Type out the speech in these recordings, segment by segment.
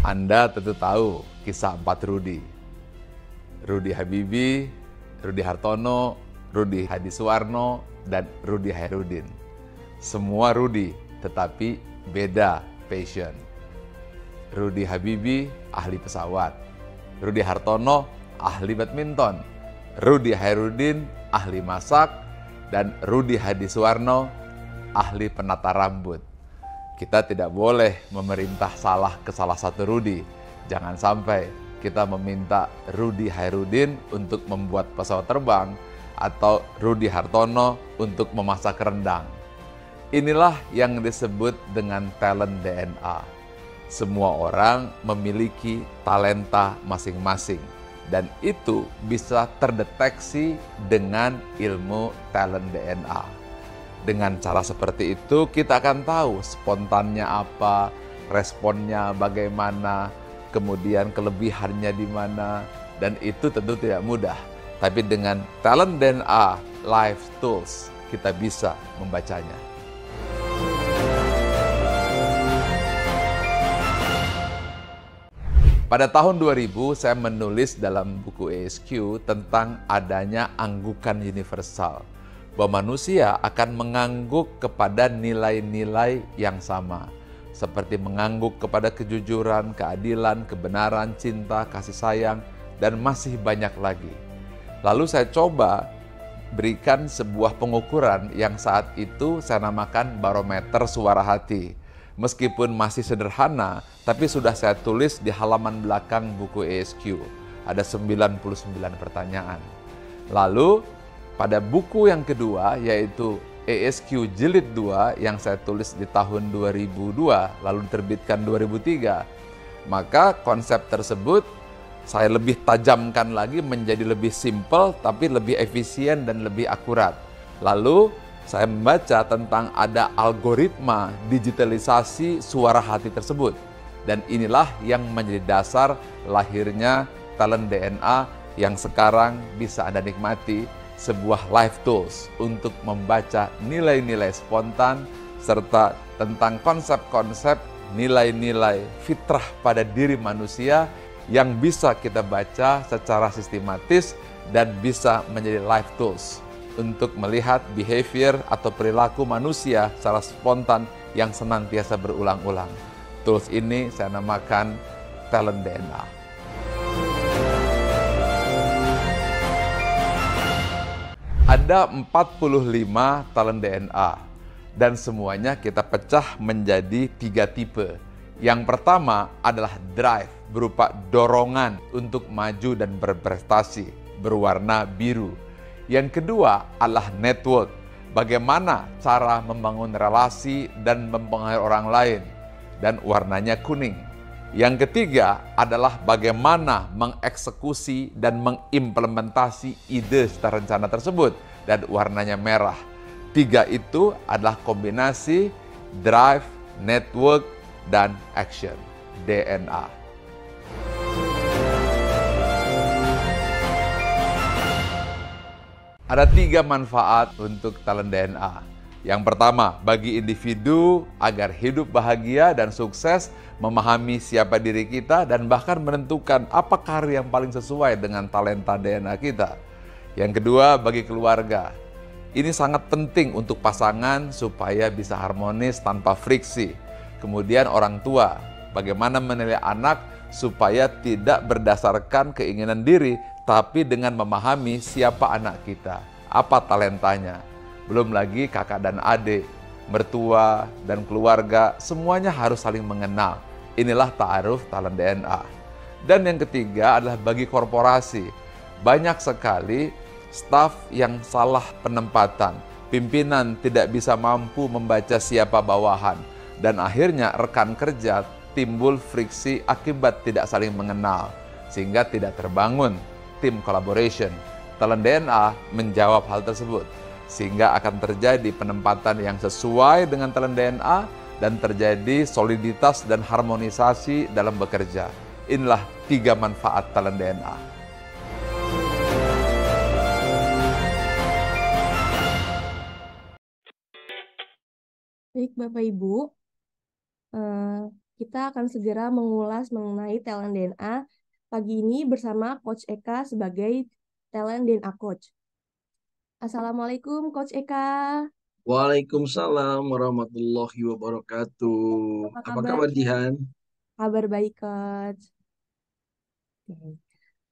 Anda tentu tahu kisah 4 Rudi. Rudi Habibie, Rudi Hartono, Rudi Hadisuwarno, dan Rudi Hairudin. Semua Rudi, tetapi beda passion. Rudi Habibie, ahli pesawat. Rudi Hartono, ahli badminton. Rudi Hairudin, ahli masak. Dan Rudi Hadisuwarno, ahli penata rambut. Kita tidak boleh memerintah salah ke salah satu Rudi. Jangan sampai kita meminta Rudi Hairudin untuk membuat pesawat terbang atau Rudi Hartono untuk memasak rendang. Inilah yang disebut dengan talent DNA. Semua orang memiliki talenta masing-masing dan itu bisa terdeteksi dengan ilmu talent DNA. Dengan cara seperti itu kita akan tahu spontannya apa, responnya bagaimana, kemudian kelebihannya di mana, dan itu tentu tidak mudah. Tapi dengan talent DNA Life Tools kita bisa membacanya. Pada tahun 2000 saya menulis dalam buku ESQ tentang adanya anggukan universal, bahwa manusia akan mengangguk kepada nilai-nilai yang sama, seperti mengangguk kepada kejujuran, keadilan, kebenaran, cinta, kasih sayang, dan masih banyak lagi. Lalu saya coba berikan sebuah pengukuran yang saat itu saya namakan barometer suara hati. Meskipun masih sederhana, tapi sudah saya tulis di halaman belakang buku ESQ. Ada 99 pertanyaan. Lalu pada buku yang kedua, yaitu ESQ Jilid 2 yang saya tulis di tahun 2002, lalu diterbitkan 2003, maka konsep tersebut saya lebih tajamkan lagi menjadi lebih simpel, tapi lebih efisien dan lebih akurat. Lalu saya membaca tentang ada algoritma digitalisasi suara hati tersebut. Dan inilah yang menjadi dasar lahirnya talent DNA yang sekarang bisa Anda nikmati, sebuah life tools untuk membaca nilai-nilai spontan serta tentang konsep-konsep nilai-nilai fitrah pada diri manusia yang bisa kita baca secara sistematis dan bisa menjadi life tools untuk melihat behavior atau perilaku manusia secara spontan yang senantiasa berulang-ulang. Tools ini saya namakan talent DNA. Ada 45 talent DNA dan semuanya kita pecah menjadi 3 tipe. Yang pertama adalah drive, berupa dorongan untuk maju dan berprestasi, berwarna biru. Yang kedua adalah network, bagaimana cara membangun relasi dan mempengaruhi orang lain, dan warnanya kuning. Yang ketiga adalah bagaimana mengeksekusi dan mengimplementasi ide secara rencana tersebut, dan warnanya merah. 3 itu adalah kombinasi drive, network, dan action, DNA. Ada 3 manfaat untuk talent DNA. Yang pertama, bagi individu agar hidup bahagia dan sukses, memahami siapa diri kita, dan bahkan menentukan apa karir yang paling sesuai dengan talenta DNA kita. Yang kedua, bagi keluarga. Ini sangat penting untuk pasangan supaya bisa harmonis tanpa friksi. Kemudian orang tua, bagaimana menilai anak supaya tidak berdasarkan keinginan diri, tapi dengan memahami siapa anak kita, apa talentanya. Belum lagi kakak dan adik, mertua dan keluarga, semuanya harus saling mengenal. Inilah ta'aruf talent DNA. Dan yang ketiga adalah bagi korporasi. Banyak sekali staf yang salah penempatan, pimpinan tidak bisa mampu membaca siapa bawahan, dan akhirnya rekan kerja timbul friksi akibat tidak saling mengenal, sehingga tidak terbangun tim collaboration. Talent DNA menjawab hal tersebut, sehingga akan terjadi penempatan yang sesuai dengan talent DNA dan terjadi soliditas dan harmonisasi dalam bekerja. Inilah 3 manfaat talent DNA. Baik Bapak Ibu, Kita akan segera mengulas mengenai talent DNA pagi ini bersama Coach Eka sebagai talent DNA coach. Assalamualaikum Coach Eka. Waalaikumsalam warahmatullahi wabarakatuh. Apa Apa kabar? kabar Jihan? Kabar baik Coach. Oke.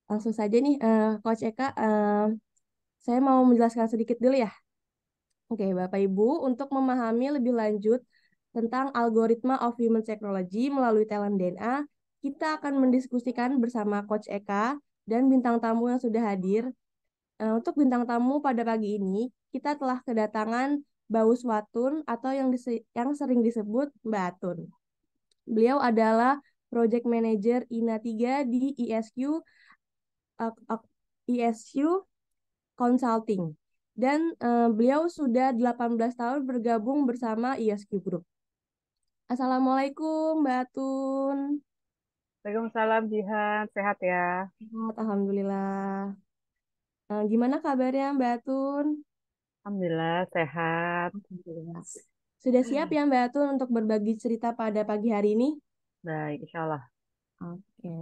Langsung saja nih Coach Eka, saya mau menjelaskan sedikit dulu ya. Oke, Bapak Ibu, untuk memahami lebih lanjut tentang algoritma of human technology melalui talent DNA, kita akan mendiskusikan bersama Coach Eka dan bintang tamu yang sudah hadir. Untuk bintang tamu pada pagi ini, kita telah kedatangan Baus Watun atau yang sering disebut Mbak Atun. Beliau adalah Project Manager INA 3 di ISQ Consulting. Dan beliau sudah 18 tahun bergabung bersama ISQ Group. Assalamualaikum Mbak Atun. Waalaikumsalam Jihan, sehat ya? Sehat, Alhamdulillah. Gimana kabarnya Mbak Atun? Alhamdulillah sehat. Alhamdulillah. Sudah siap ya Mbak Atun untuk berbagi cerita pada pagi hari ini? Baik, insya Allah. Oke.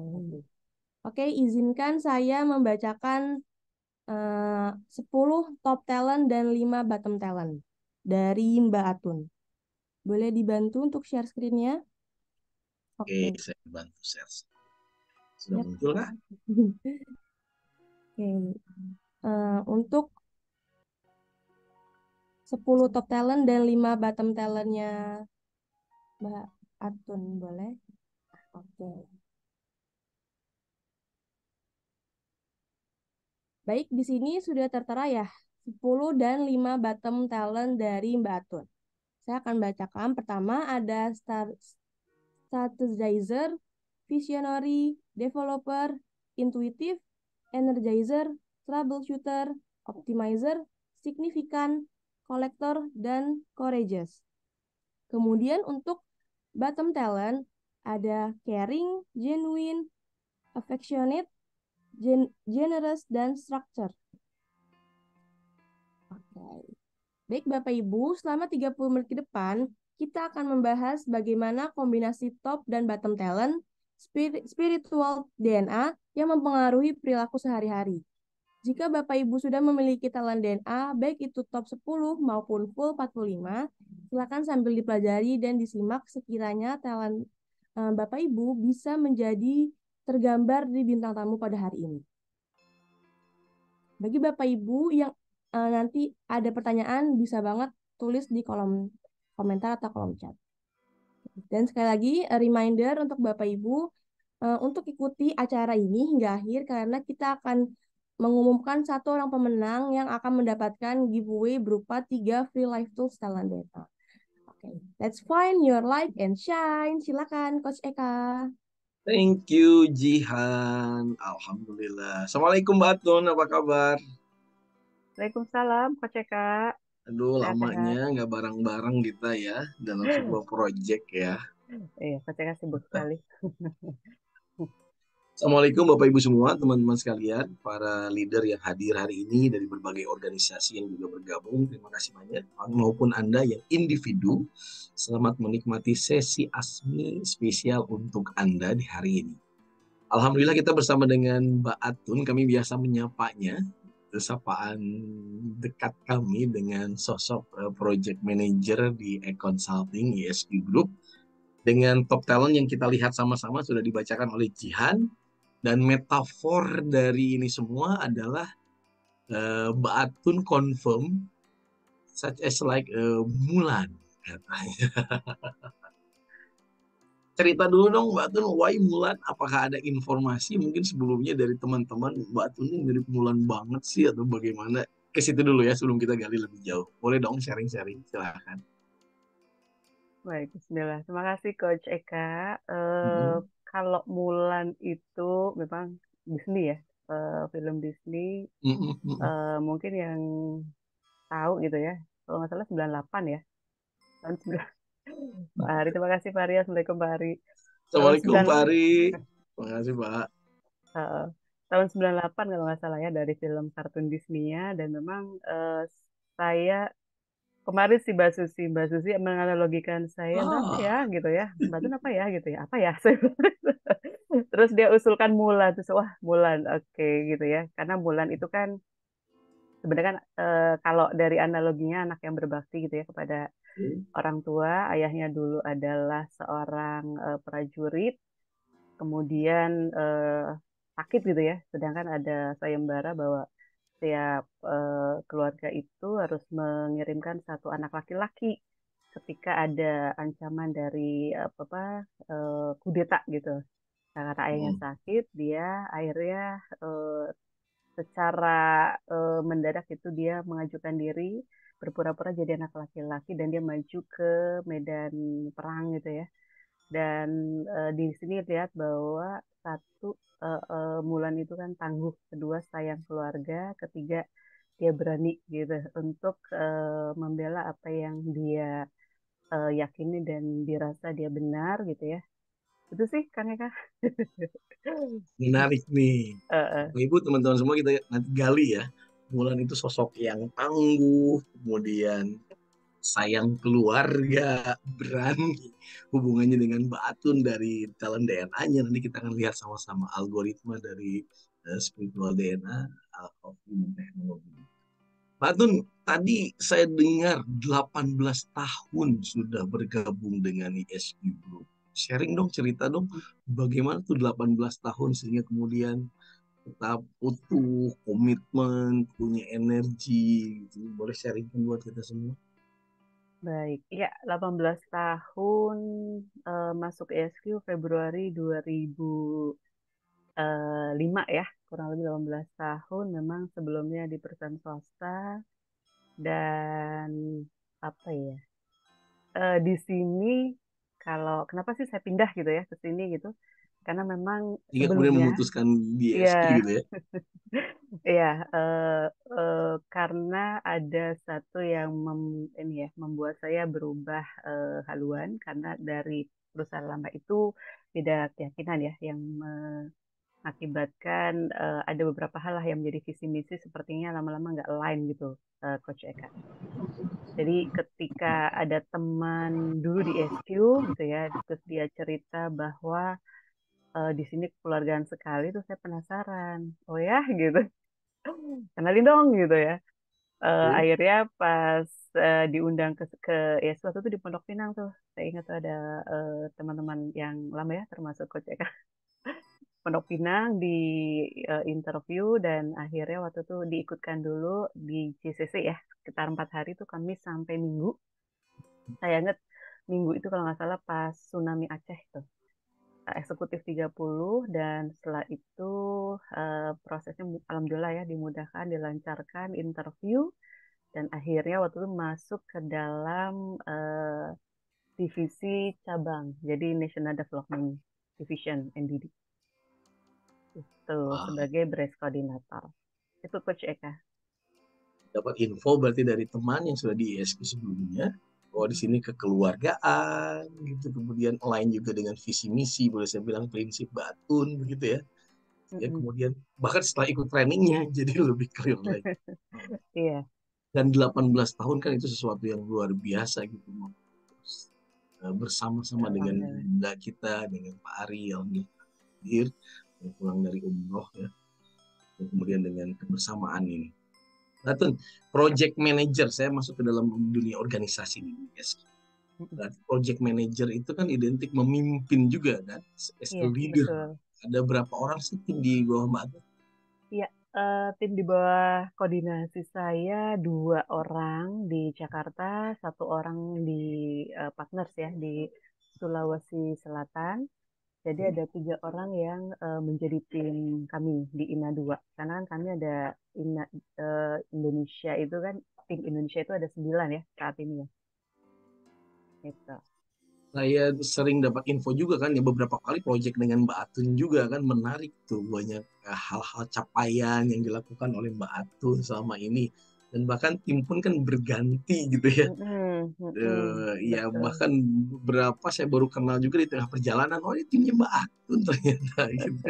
Oke, izinkan saya membacakan 10 top talent dan 5 bottom talent dari Mbak Atun. Boleh dibantu untuk share screen-nya? Oke, Oke. saya bantu share. Sudah Yap. muncul kah? Oke. Untuk 10 top talent dan 5 bottom talentnya Mbak Atun, boleh? Oke. Baik, di sini sudah tertera ya 10 dan 5 bottom talent dari Mbak Atun. Saya akan bacakan. Pertama ada strategizer, visionary, developer, intuitive, energizer, troubleshooter, optimizer, significant, collector, dan courageous. Kemudian untuk bottom talent ada caring, genuine, affectionate, generous, dan structure. Oke. Baik Bapak Ibu, selama 30 menit ke depan, kita akan membahas bagaimana kombinasi top dan bottom talent, spiritual DNA yang mempengaruhi perilaku sehari-hari. Jika Bapak Ibu sudah memiliki talent DNA, baik itu top 10 maupun full 45, silakan sambil dipelajari dan disimak sekiranya talent Bapak Ibu bisa menjadi tergambar di bintang tamu pada hari ini. Bagi Bapak Ibu yang nanti ada pertanyaan, bisa banget tulis di kolom komentar atau kolom chat. Dan sekali lagi, reminder untuk Bapak Ibu, untuk ikuti acara ini hingga akhir, karena kita akan mengumumkan satu orang pemenang yang akan mendapatkan giveaway berupa 3 free life tools talent data. Oke, let's find your light and shine. Silakan, Coach Eka. Thank you Jihan. Alhamdulillah. Assalamualaikum Mbak Atun, apa kabar? Waalaikumsalam, Coach Eka. Aduh, Sehat-sehat. lamanya nggak bareng-bareng kita ya dalam sebuah project ya. Iya, Coach Eka sibuk sekali. Assalamualaikum Bapak Ibu semua, teman-teman sekalian, para leader yang hadir hari ini dari berbagai organisasi yang juga bergabung. Terima kasih banyak. Maupun Anda yang individu, selamat menikmati sesi ASMI spesial untuk Anda di hari ini. Alhamdulillah kita bersama dengan Mbak Atun, kami biasa menyapanya, sapaan dekat kami dengan sosok project manager di e-consulting ISQ Group. Dengan top talent yang kita lihat sama-sama sudah dibacakan oleh Jihan. Dan metafor dari ini semua adalah Mbak Atun confirm such as like Mulan katanya. Cerita dulu dong Mbak Atun, why Mulan? Apakah ada informasi mungkin sebelumnya dari teman-teman Mbak Atun ini mirip Mulan banget sih atau bagaimana? Ke situ dulu ya sebelum kita gali lebih jauh. Boleh dong sharing-sharing, silakan. Baik, Bismillah. Terima kasih, Coach Eka. Mm-mm. Kalau Mulan itu memang Disney ya, film Disney. Mm-mm, mm-mm. Mungkin yang tahu gitu ya. Kalau nggak salah 98 ya. Tahun 9. Pak Hari, terima kasih Pak Hari. Assalamualaikum Pak Hari. Tahun Assalamualaikum 9, Pak Ari. Terima kasih Pak. eh, tahun 98 kalau nggak salah ya, dari film kartun Disney-nya. Dan memang saya kemarin si Mbak Susi menganalogikan saya, Mbak apa ya gitu ya, Mbak Tun apa ya gitu ya, apa ya? Terus dia usulkan Mulan, terus wah Mulan, oke gitu ya, karena Mulan itu kan sebenarnya kan kalau dari analoginya anak yang berbakti gitu ya kepada orang tua, ayahnya dulu adalah seorang prajurit, kemudian sakit gitu ya, sedangkan ada sayembara bahwa setiap keluarga itu harus mengirimkan satu anak laki-laki ketika ada ancaman dari kudeta gitu. Nah, karena ayahnya sakit, dia akhirnya secara mendadak itu dia mengajukan diri berpura-pura jadi anak laki-laki dan dia maju ke medan perang gitu ya. Dan di sini lihat bahwa satu Mulan itu kan tangguh, kedua sayang keluarga, ketiga dia berani gitu untuk membela apa yang dia yakini dan dirasa dia benar gitu ya. Itu sih Kang Eka. Menarik nih. Eh, eh. Ibu, teman-teman semua kita nanti gali ya. Mulan itu sosok yang tangguh, kemudian sayang keluarga, berani, hubungannya dengan Mbak Atun dari talent DNA-nya. Nanti kita akan lihat sama-sama algoritma dari spiritual DNA of human technology. Mbak Atun, tadi saya dengar 18 tahun sudah bergabung dengan ISQ Group. Sharing dong, cerita dong, bagaimana tuh 18 tahun sehingga kemudian tetap utuh, komitmen, punya energi, gitu. Boleh sharingkan buat kita semua? Baik, ya 18 tahun masuk ESQ Februari 2005 ya, kurang lebih 18 tahun. Memang sebelumnya di perusahaan swasta dan apa ya, di sini kalau kenapa sih saya pindah gitu ya ke sini gitu, karena memang Jika kemudian sebelumnya memutuskan di ESQ ya gitu ya. ya karena ada satu yang ini ya membuat saya berubah haluan karena dari perusahaan lama itu beda keyakinan ya yang mengakibatkan ada beberapa hal lah yang menjadi visi misi sepertinya lama-lama nggak align gitu, Coach Eka. Jadi ketika ada teman dulu di SQ gitu ya, terus dia cerita bahwa di sini kekeluargaan sekali, tuh saya penasaran. Oh ya gitu, kenalin dong gitu ya. Akhirnya pas diundang ke ya suatu tuh di Pondok Pinang tuh, saya ingat tuh ada teman-teman yang lama ya, termasuk Coach Eka. Pondok Pinang di interview dan akhirnya waktu itu diikutkan dulu di JCC ya, sekitar 4 hari tuh kami sampai Minggu. Saya ingat Minggu itu kalau nggak salah pas tsunami Aceh tuh. Eksekutif 30 dan setelah itu prosesnya alhamdulillah ya dimudahkan, dilancarkan interview dan akhirnya waktu itu masuk ke dalam divisi cabang, jadi National Development Division NDD itu sebagai brace coordinator. Itu Coach Eka. Dapat info berarti dari teman yang sudah di ESQ sebelumnya, bahwa di sini kekeluargaan gitu, kemudian align juga dengan visi misi, boleh saya bilang prinsip Batun begitu ya. Ya kemudian bahkan setelah ikut trainingnya jadi lebih clear lagi. Iya. Dan 18 tahun kan itu sesuatu yang luar biasa gitu. Bersama-sama dengan bunda kita, dengan Pak Ari yang hadir, yang pulang dari umroh ya. Dan kemudian dengan kebersamaan ini. Batun, project manager, saya masuk ke dalam dunia organisasi ini. Yes. Project manager itu kan identik memimpin juga kan, as a leader. Betul. Ada berapa orang sih tim di bawah Mbak Atun? Iya, tim di bawah koordinasi saya 2 orang di Jakarta, 1 orang di partners ya di Sulawesi Selatan. Jadi ada 3 orang yang menjadi tim kami di INA 2. Karena kan kami ada INA Indonesia itu kan, tim Indonesia itu ada 9 ya saat ini ya. Gitu. Saya sering dapat info juga kan ya, beberapa kali proyek dengan Mbak Atun juga kan, menarik tuh, banyak hal-hal capaian yang dilakukan oleh Mbak Atun selama ini, dan bahkan tim pun kan berganti gitu ya. Ya bahkan beberapa saya baru kenal juga di tengah perjalanan, oh ini timnya Mbak Atun ternyata gitu.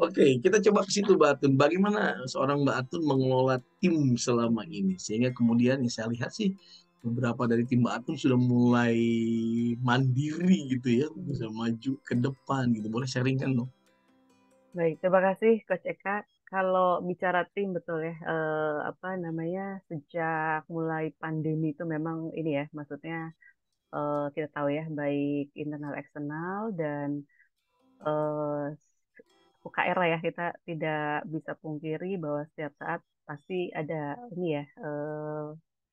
Oke, kita coba ke situ Mbak Atun. Bagaimana seorang Mbak Atun mengelola tim selama ini? Sehingga kemudian yang saya lihat sih beberapa dari tim Mbak Atun sudah mulai mandiri gitu ya, bisa maju ke depan gitu. Boleh sharingkan dong? Baik, terima kasih Coach Eka. Kalau bicara tim betul ya, apa namanya, sejak mulai pandemi itu memang ini ya, maksudnya kita tahu ya, baik internal eksternal dan eh, UKR lah ya, kita tidak bisa pungkiri bahwa setiap saat pasti ada ini ya,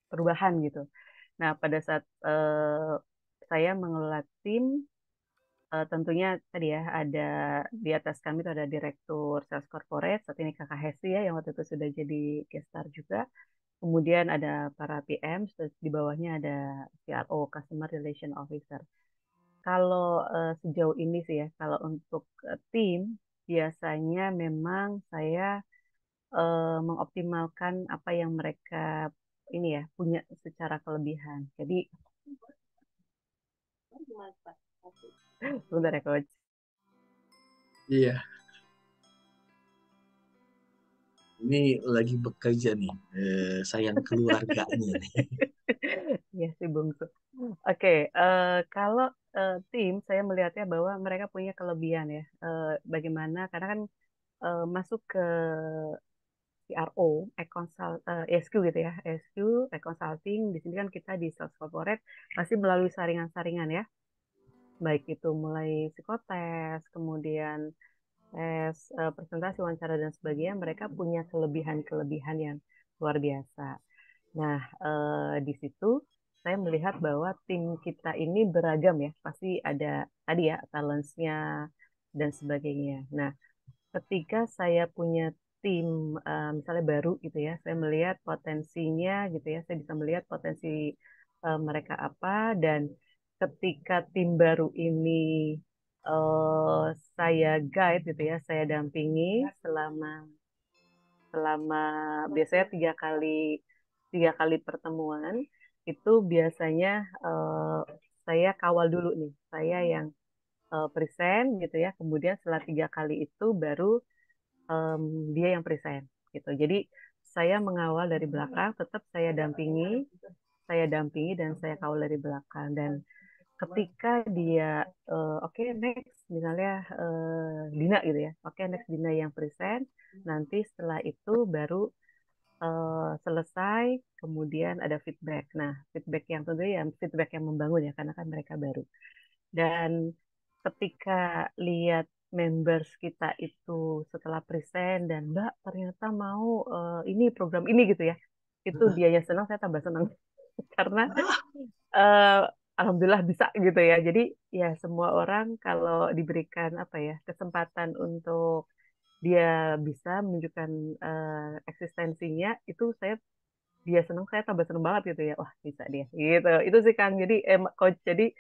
perubahan gitu. Nah, pada saat saya mengelola tim, tentunya tadi ya ada di atas kami itu ada Direktur Sales Corporate, saat ini Kakak Hesti ya, yang waktu itu sudah jadi guest star juga. Kemudian ada para PM, terus di bawahnya ada CRO, Customer Relation Officer. Kalau sejauh ini sih ya, kalau untuk tim, biasanya memang saya mengoptimalkan apa yang mereka ini ya punya secara kelebihan. Jadi, sebentar ya Coach. Iya, ini lagi bekerja nih, sayang keluarganya nih. Iya sih bungsu. Oke, kalau tim saya melihatnya bahwa mereka punya kelebihan ya. Bagaimana? Karena kan masuk ke CRO, ESQ gitu ya, ESQ, e-consulting. Di sini kan kita di sales corporate masih melalui saringan-saringan ya. Baik itu mulai psikotes, kemudian tes, presentasi, wawancara dan sebagainya. Mereka punya kelebihan-kelebihan yang luar biasa. Nah, di situ saya melihat bahwa tim kita ini beragam ya. Pasti ada tadi ya talents-nya dan sebagainya. Nah, ketika saya punya tim misalnya baru gitu ya, saya melihat potensinya gitu ya, saya bisa melihat potensi mereka apa dan ketika tim baru ini eh, saya guide gitu ya, saya dampingi selama selama biasanya tiga kali pertemuan itu biasanya saya kawal dulu nih, saya yang present gitu ya, kemudian setelah 3 kali itu baru em, dia yang present gitu. Jadi saya mengawal dari belakang, tetap saya dampingi dan saya kawal dari belakang. Dan ketika dia oke, next misalnya Dina gitu ya, oke, next Dina yang present, nanti setelah itu baru selesai, kemudian ada feedback. Nah, feedback yang tentunya ya feedback yang membangun ya, karena kan mereka baru. Dan ketika lihat members kita itu setelah present dan Mbak ternyata mau ini program ini gitu ya, itu dia yang senang, saya tambah senang karena eh, alhamdulillah bisa gitu ya. Jadi ya semua orang kalau diberikan apa ya kesempatan untuk dia bisa menunjukkan eksistensinya, itu dia seneng, saya tambah seneng banget gitu ya, wah bisa dia gitu. Itu sih Kang, jadi coach, jadi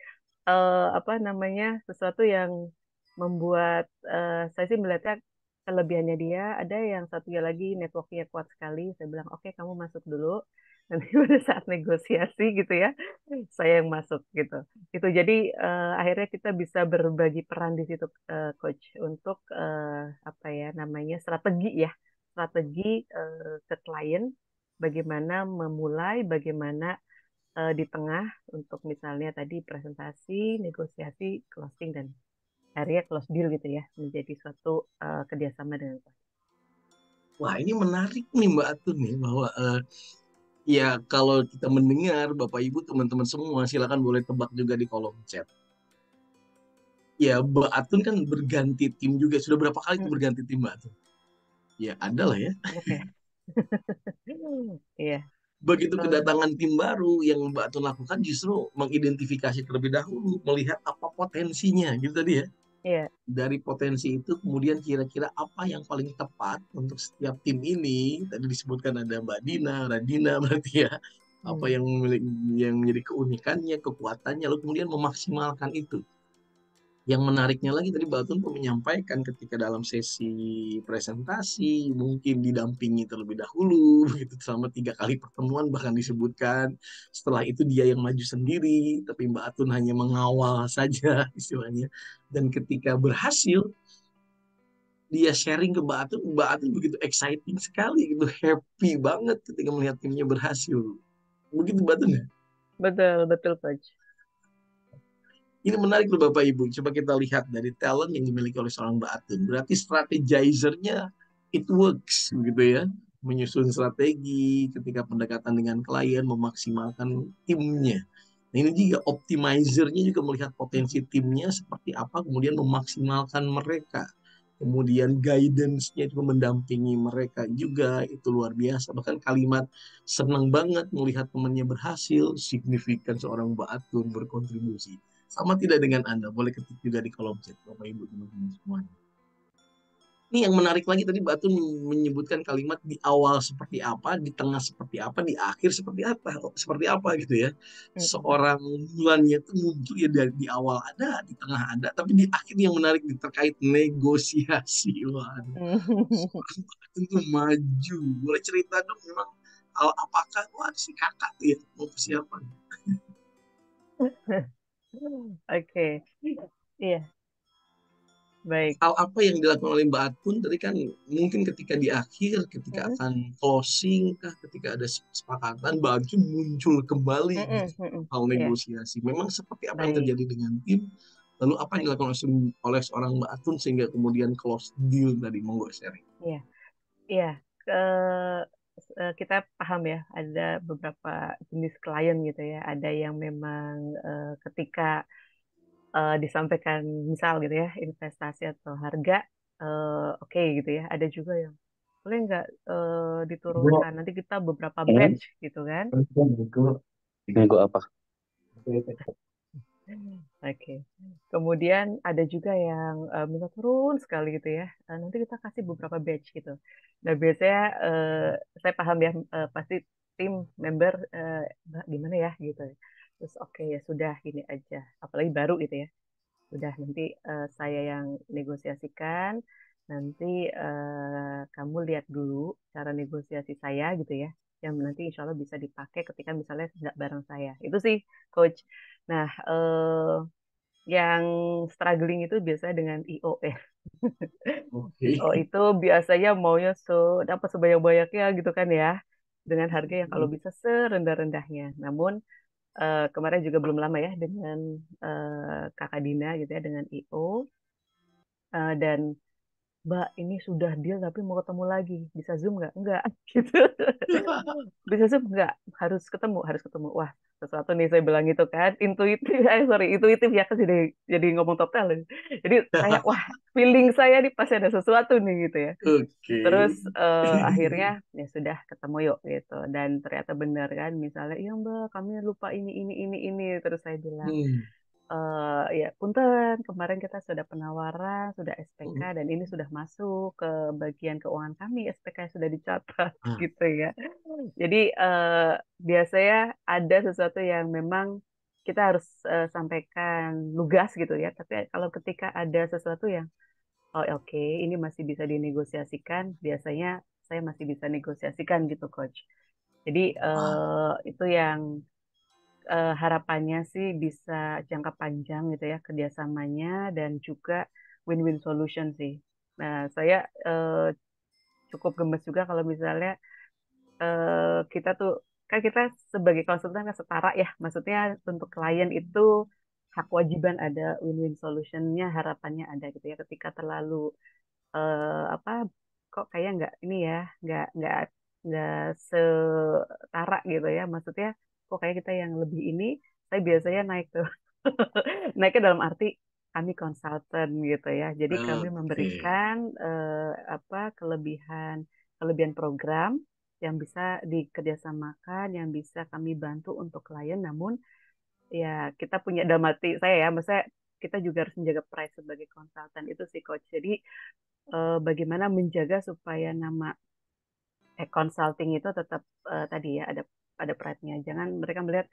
apa namanya, sesuatu yang membuat saya sih melihatnya kelebihannya dia. Ada yang satunya lagi networknya kuat sekali, saya bilang oke, kamu masuk dulu, nanti pada saat negosiasi gitu ya saya yang masuk gitu. Itu jadi akhirnya kita bisa berbagi peran di situ, coach, untuk apa ya namanya, strategi ya, strategi ke klien, bagaimana memulai, bagaimana di tengah untuk misalnya tadi presentasi, negosiasi, closing, dan akhirnya close deal gitu ya, menjadi suatu kerjasama dengan klien. Wah, ini menarik nih Mbak Atun nih, bahwa ya kalau kita mendengar Bapak Ibu teman-teman semua, silakan boleh tebak juga di kolom chat. Ya, Mbak Atun kan berganti tim juga. Sudah berapa kali itu berganti tim Mbak Atun? Ya, ada lah ya. Oke. Iya. Begitu Terus, kedatangan tim baru, yang Mbak Atun lakukan justru mengidentifikasi terlebih dahulu, melihat apa potensinya, gitu tadi ya. iya. Dari potensi itu kemudian kira-kira apa yang paling tepat untuk setiap tim ini. Tadi disebutkan ada Mbak Dina, Radina berarti ya. Apa yang menjadi keunikannya, kekuatannya, lalu kemudian memaksimalkan itu. Yang menariknya lagi tadi Mbak Tun menyampaikan ketika dalam sesi presentasi mungkin didampingi terlebih dahulu begitu selama 3 kali pertemuan, bahkan disebutkan setelah itu dia yang maju sendiri tapi Mbak Atun hanya mengawal saja istilahnya, dan ketika berhasil dia sharing ke Mbak Atun begitu exciting sekali, gitu, happy banget ketika melihat timnya berhasil. Begitu Mbak Atun ya? Betul, betul, Coach. Ini menarik loh Bapak Ibu. Coba kita lihat dari talent yang dimiliki oleh seorang Mbak Atun. Berarti strategizernya it works gitu ya. Menyusun strategi ketika pendekatan dengan klien, memaksimalkan timnya. Nah ini juga optimizernya juga melihat potensi timnya seperti apa, kemudian memaksimalkan mereka. Kemudian guidance-nya juga mendampingi mereka juga, itu luar biasa. Bahkan kalimat senang banget melihat temannya berhasil, signifikan seorang Mbak Atun berkontribusi. Sama tidak dengan Anda? Boleh ketik juga di kolom chat, Bapak Ibu teman-teman semuanya. Ini yang menarik lagi tadi Mbak Tun menyebutkan kalimat di awal seperti apa, di tengah seperti apa, di akhir seperti apa gitu ya. Seorang bulannya itu muncul ya di awal ada, di tengah ada, tapi di akhir yang menarik terkait negosiasi. Wah, seorang Mbak Tun tuh maju. Boleh cerita dong memang apakah si kakak tuh ya mau persiapan? Oke, iya, baik. Hal apa yang dilakukan oleh Mbak Atun tadi kan mungkin ketika di akhir, ketika akan closing, ketika ada kesepakatan, Mbak Atun muncul kembali gitu, hal Iya, negosiasi. Memang seperti apa yang baik, terjadi dengan tim, lalu apa yang baik. dilakukan oleh seorang Mbak Atun sehingga kemudian close deal tadi, monggo sharing. Iya, iya. Kita paham ya, ada beberapa jenis klien gitu ya. Ada yang memang ketika disampaikan misal gitu ya, investasi atau harga, oke gitu ya. Ada juga yang boleh nggak diturunkan, nanti kita beberapa batch gitu kan. Nego apa? Oke. Kemudian ada juga yang minta turun sekali gitu ya. Nanti kita kasih beberapa batch gitu. Nah biasanya saya paham ya, pasti tim member "Mbak, gimana ya gitu. Terus oke ya sudah ini aja. Apalagi baru gitu ya. Udah nanti saya yang negosiasikan. Nanti kamu lihat dulu cara negosiasi saya gitu ya. Yang nanti insya Allah bisa dipakai ketika misalnya nggak bareng saya. Itu sih, Coach. Nah, yang struggling itu biasanya dengan IO ya. Oke. IO itu biasanya maunya dapat sebanyak-banyaknya gitu kan ya. Dengan harga yang kalau bisa serendah-rendahnya. Namun kemarin juga belum lama ya dengan Kakak Dina gitu ya dengan IO dan Mbak ini sudah deal tapi mau ketemu lagi bisa Zoom nggak? Enggak gitu. Bisa Zoom nggak? Harus ketemu. Wah sesuatu nih saya bilang gitu kan intuitif intuitif ya kan jadi ngomong total jadi kayak wah feeling saya nih pasti ada sesuatu nih gitu ya. Oke. Terus akhirnya ya sudah ketemu yuk gitu dan ternyata benar kan misalnya iya Mbak kami lupa ini terus saya bilang ya punten kemarin kita sudah penawaran sudah SPK dan ini sudah masuk ke bagian keuangan kami SPK sudah dicatat gitu ya. Jadi biasanya ada sesuatu yang memang kita harus sampaikan lugas gitu ya. Tapi kalau ketika ada sesuatu yang oh oke, ini masih bisa dinegosiasikan, biasanya saya masih bisa negosiasikan gitu, Coach. Jadi itu yang harapannya sih bisa jangka panjang gitu ya kerjasamanya dan juga win-win solution sih. Nah, saya cukup gemes juga kalau misalnya kita tuh kan kita sebagai konsultan kan setara ya, maksudnya untuk klien itu hak kewajiban ada win-win solutionnya harapannya ada gitu ya. Ketika terlalu apa kok kayak nggak ini ya nggak setara gitu ya maksudnya kok kayak kita yang lebih ini saya biasanya naik tuh naiknya dalam arti kami konsultan gitu ya jadi kami Oke. memberikan apa kelebihan kelebihan program yang bisa dikerjasamakan yang bisa kami bantu untuk klien namun ya kita punya dalam arti saya ya maksudnya kita juga harus menjaga price sebagai konsultan itu sih coach jadi bagaimana menjaga supaya nama consulting itu tetap tadi ya ada pride-nya. Jangan mereka melihat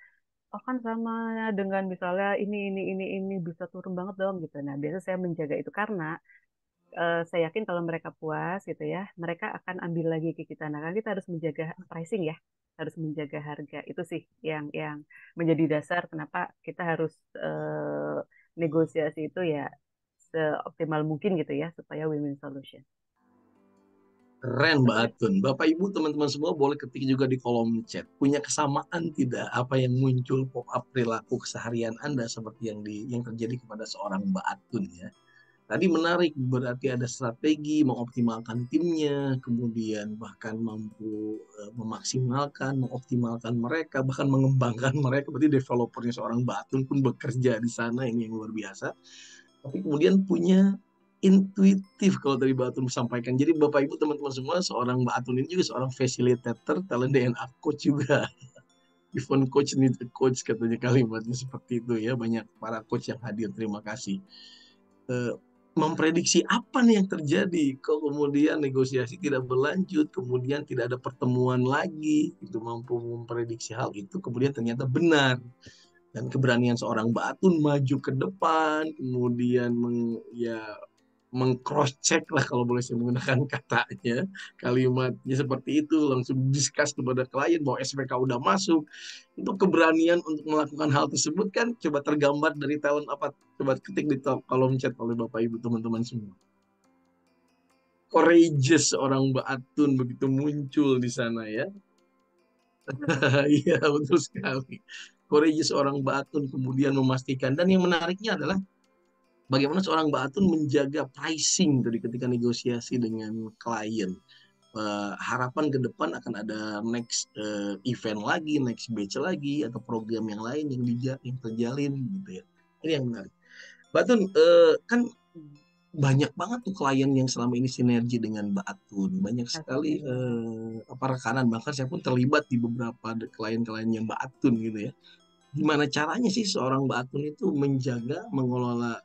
oh kan sama dengan misalnya ini bisa turun banget dong gitu. Nah, biasa saya menjaga itu karena saya yakin kalau mereka puas gitu ya, mereka akan ambil lagi ke kita. Nah, kan kita harus menjaga pricing ya, harus menjaga harga. Itu sih yang menjadi dasar kenapa kita harus negosiasi itu ya seoptimal mungkin gitu ya supaya win-win solution. Keren Mbak Atun. Bapak Ibu teman-teman semua boleh ketik juga di kolom chat. Punya kesamaan tidak apa yang muncul pop up perilaku keseharian Anda seperti yang terjadi kepada seorang Mbak Atun ya. Tadi menarik, berarti ada strategi mengoptimalkan timnya, kemudian bahkan mampu memaksimalkan, mengoptimalkan mereka, bahkan mengembangkan mereka. Berarti developernya seorang Mbak Atun pun bekerja di sana, ini yang luar biasa. Tapi kemudian punya intuitif kalau tadi Mbak Atun sampaikan. Jadi Bapak Ibu teman-teman semua, seorang Mbak Atun ini juga seorang facilitator, talent DNA coach juga. Even coach need a coach katanya kalimatnya seperti itu ya. Banyak para coach yang hadir, terima kasih. Memprediksi apa nih yang terjadi, kok kemudian negosiasi tidak berlanjut, kemudian tidak ada pertemuan lagi, itu mampu memprediksi hal itu, kemudian ternyata benar. Dan keberanian seorang Mbak Atun maju ke depan, kemudian meng-cross check lah kalau boleh saya menggunakan katanya, kalimatnya seperti itu, langsung discuss kepada klien bahwa SPK udah masuk. Itu keberanian untuk melakukan hal tersebut kan coba tergambar dari tahun apa, coba ketik di kolom chat oleh Bapak Ibu teman-teman semua. Courageous seorang Mbak Atun begitu muncul di sana ya. Iya betul sekali. Courageous seorang Mbak Atun kemudian memastikan, dan yang menariknya adalah bagaimana seorang Mbak Atun menjaga pricing tadi ketika negosiasi dengan klien. Harapan ke depan akan ada next event lagi, next batch lagi, atau program yang lain yang terjalin gitu ya. Ini yang menarik. Mbak Atun, kan banyak banget tuh klien yang selama ini sinergi dengan Mbak Atun. Banyak sekali rekanan, bahkan saya pun terlibat di beberapa klien-klien yang Mbak Atun gitu ya. Gimana caranya sih seorang Mbak Atun itu menjaga, mengelola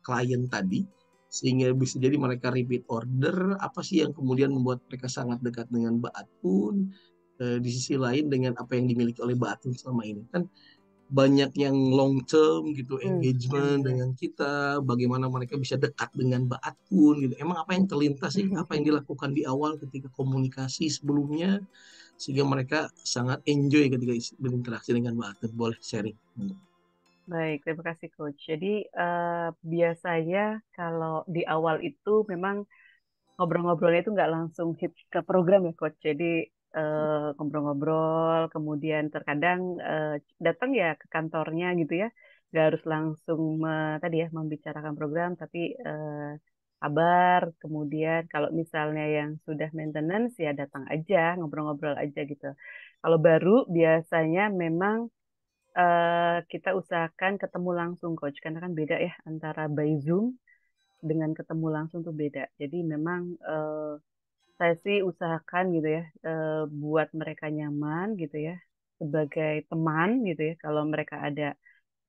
klien tadi sehingga bisa jadi mereka repeat order? Apa sih yang kemudian membuat mereka sangat dekat dengan Mbak Atun? Di sisi lain dengan apa yang dimiliki oleh Mbak Atun selama ini, kan banyak yang long term gitu engagement dengan kita, bagaimana mereka bisa dekat dengan Mbak Atun gitu. Emang apa yang terlintas sih, apa yang dilakukan di awal ketika komunikasi sebelumnya sehingga mereka sangat enjoy ketika berinteraksi dengan Mbak Atun? Boleh sharing. Baik, terima kasih Coach. Jadi biasanya kalau di awal itu memang ngobrol-ngobrolnya itu nggak langsung hit ke program ya Coach. Jadi ngobrol-ngobrol, kemudian terkadang datang ya ke kantornya gitu ya. Nggak harus langsung tadi ya membicarakan program, tapi kabar. Kemudian kalau misalnya yang sudah maintenance ya datang aja, ngobrol-ngobrol aja gitu. Kalau baru biasanya memang kita usahakan ketemu langsung Coach, karena kan beda ya antara by Zoom dengan ketemu langsung tuh beda. Jadi memang saya sih usahakan gitu ya, buat mereka nyaman gitu ya, sebagai teman gitu ya. Kalau mereka ada,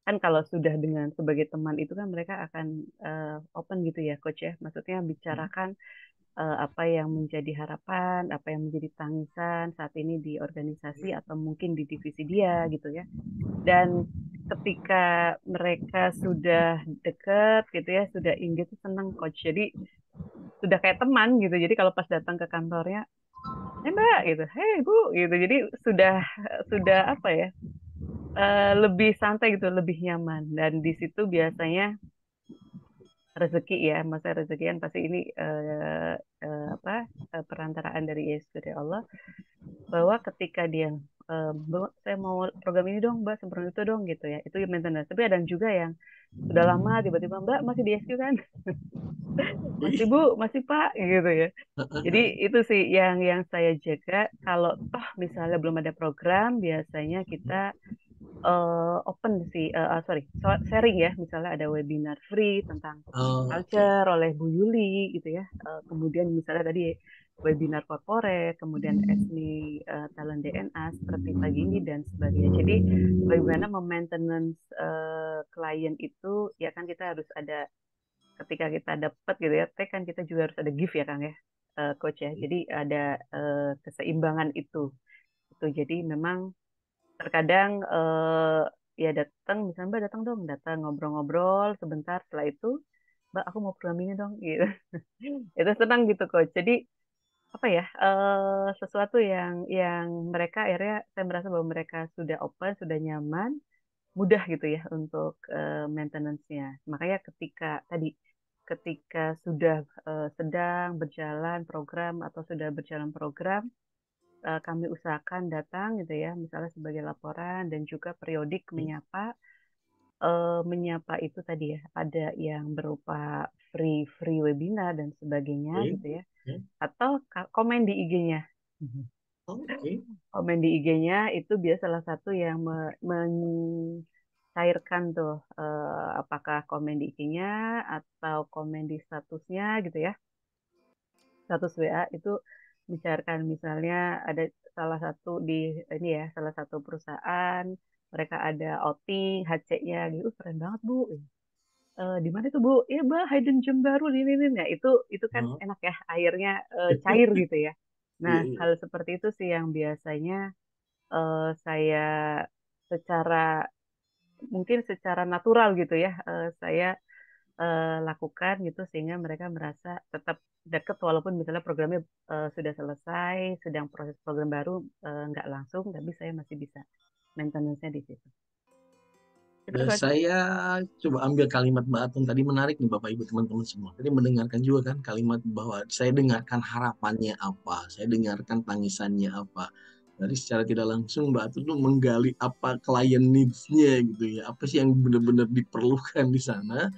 kan kalau sudah dengan sebagai teman itu kan mereka akan open gitu ya Coach ya. Maksudnya bicarakan apa yang menjadi harapan, apa yang menjadi tangisan saat ini di organisasi atau mungkin di divisi dia gitu ya. Dan ketika mereka sudah dekat gitu ya, sudah engage, senang Coach. Jadi sudah kayak teman gitu. Jadi kalau pas datang ke kantornya, Mbak gitu, Bu gitu. Jadi sudah apa ya? Lebih santai gitu, lebih nyaman. Dan di situ biasanya rezeki ya, masa rezeki kan pasti ini perantaraan dari Yesus dari Allah, bahwa ketika dia Mbak, saya mau program ini dong Mbak, sempurna itu dong gitu ya, itu maintenance. Tapi ada juga yang sudah lama tiba-tiba Mbak masih di SQ kan, masih Bu, masih Pak gitu ya. Jadi itu sih yang saya jaga. Kalau toh misalnya belum ada program, biasanya kita open sih, sharing ya. Misalnya ada webinar free tentang culture oleh Bu Yuli gitu ya. Kemudian misalnya tadi webinar corporate, kemudian SMI talent DNA seperti pagi ini dan sebagainya. Jadi bagaimana memaintenance klien itu ya, kan kita harus ada, ketika kita dapat gitu ya, kan kita juga harus ada give ya Kang ya, Coach ya. Jadi ada keseimbangan itu. Jadi memang terkadang ya datang, misalnya Mbak datang dong, datang ngobrol-ngobrol sebentar, setelah itu Mbak aku mau program ini dong gitu. Itu senang gitu Coach. Jadi apa ya, sesuatu yang mereka akhirnya, saya merasa bahwa mereka sudah open, sudah nyaman, mudah gitu ya untuk maintenance-nya. Makanya ketika tadi ketika sudah sedang berjalan program atau sudah berjalan program, kami usahakan datang gitu ya, misalnya sebagai laporan dan juga periodik menyapa. Menyapa itu tadi ya, ada yang berupa free webinar dan sebagainya Oke. gitu ya, atau komen di IG-nya. Oke. Komen di IG-nya itu biasa salah satu yang mencairkan tuh, apakah komen di IG-nya atau komen di statusnya gitu ya. Status WA itu mencairkan, misalnya ada salah satu di ini ya, salah satu perusahaan mereka ada outing HC-nya gitu, keren banget Bu. Di mana itu Bu? Ya Mbak, Hidden Gem baru ini. Nah, itu kan Hah? enak ya, airnya cair gitu ya. Nah, Iya, iya. hal seperti itu sih yang biasanya saya secara mungkin secara natural gitu ya, saya lakukan gitu sehingga mereka merasa tetap dekat walaupun misalnya programnya sudah selesai, sedang proses program baru, nggak langsung, tapi saya masih bisa maintenance-nya di situ. Itu Coach. Saya coba ambil kalimat Mbak Atun tadi, menarik nih Bapak Ibu teman-teman semua. Tadi mendengarkan juga kan kalimat bahwa saya dengarkan harapannya apa, saya dengarkan tangisannya apa. Jadi secara tidak langsung Mbak Atun tuh menggali apa klien needs-nya gitu ya. Apa sih yang benar-benar diperlukan di sana.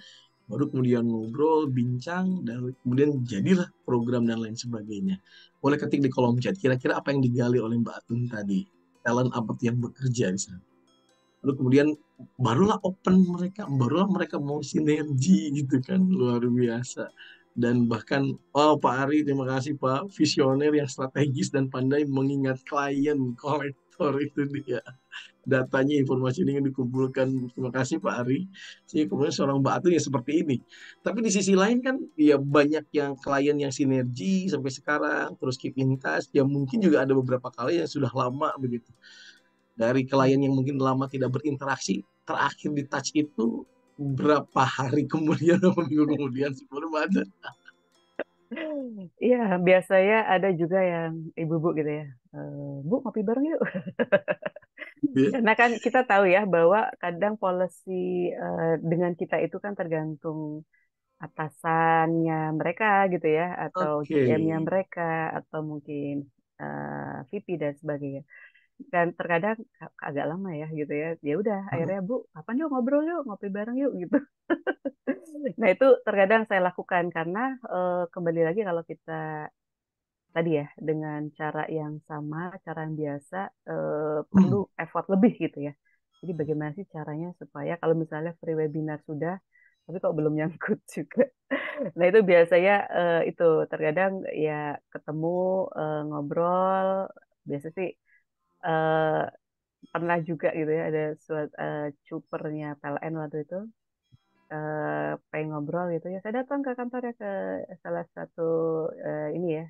Baru kemudian ngobrol, bincang, dan kemudian jadilah program dan lain sebagainya. Boleh ketik di kolom chat, kira-kira apa yang digali oleh Mbak Atun tadi. Talent apa tuh yang bekerja di sana. Lalu kemudian barulah mereka mau sinergi gitu kan, luar biasa. Dan bahkan, oh Pak Ari, terima kasih Pak, visioner yang strategis dan pandai mengingat klien, kolektor itu dia. Datanya, informasi ini yang dikumpulkan. Terima kasih Pak Ari. Sehingga kemudian seorang Mbak Atu yang seperti ini. Tapi di sisi lain kan, ya banyak yang klien yang sinergi sampai sekarang, terus keep in touch. Ya mungkin juga ada beberapa klien yang sudah lama begitu. Dari klien yang mungkin lama tidak berinteraksi, terakhir di touch itu berapa hari kemudian atau minggu kemudian sebelum ada. Iya, biasanya ada juga yang ibu-ibu gitu ya. Bu, ngopi bareng yuk. Ya. Karena kan kita tahu ya bahwa kadang policy dengan kita itu kan tergantung atasannya mereka gitu ya, atau Oke. GM-nya mereka, atau mungkin VP dan sebagainya. Dan terkadang agak lama ya gitu ya. Ya udah, akhirnya Bu, kapan yuk ngobrol yuk, ngopi bareng yuk gitu. Nah itu terkadang saya lakukan karena kembali lagi kalau kita tadi ya dengan cara yang sama, cara yang biasa, perlu effort lebih gitu ya. Jadi bagaimana sih caranya supaya kalau misalnya free webinar sudah, tapi kok belum nyangkut juga. Nah itu biasanya itu terkadang ya ketemu, ngobrol, biasa sih eh, pernah juga gitu ya ada cupernya PLN waktu itu, pengen ngobrol gitu ya. Saya datang ke kantornya ke salah satu ini ya,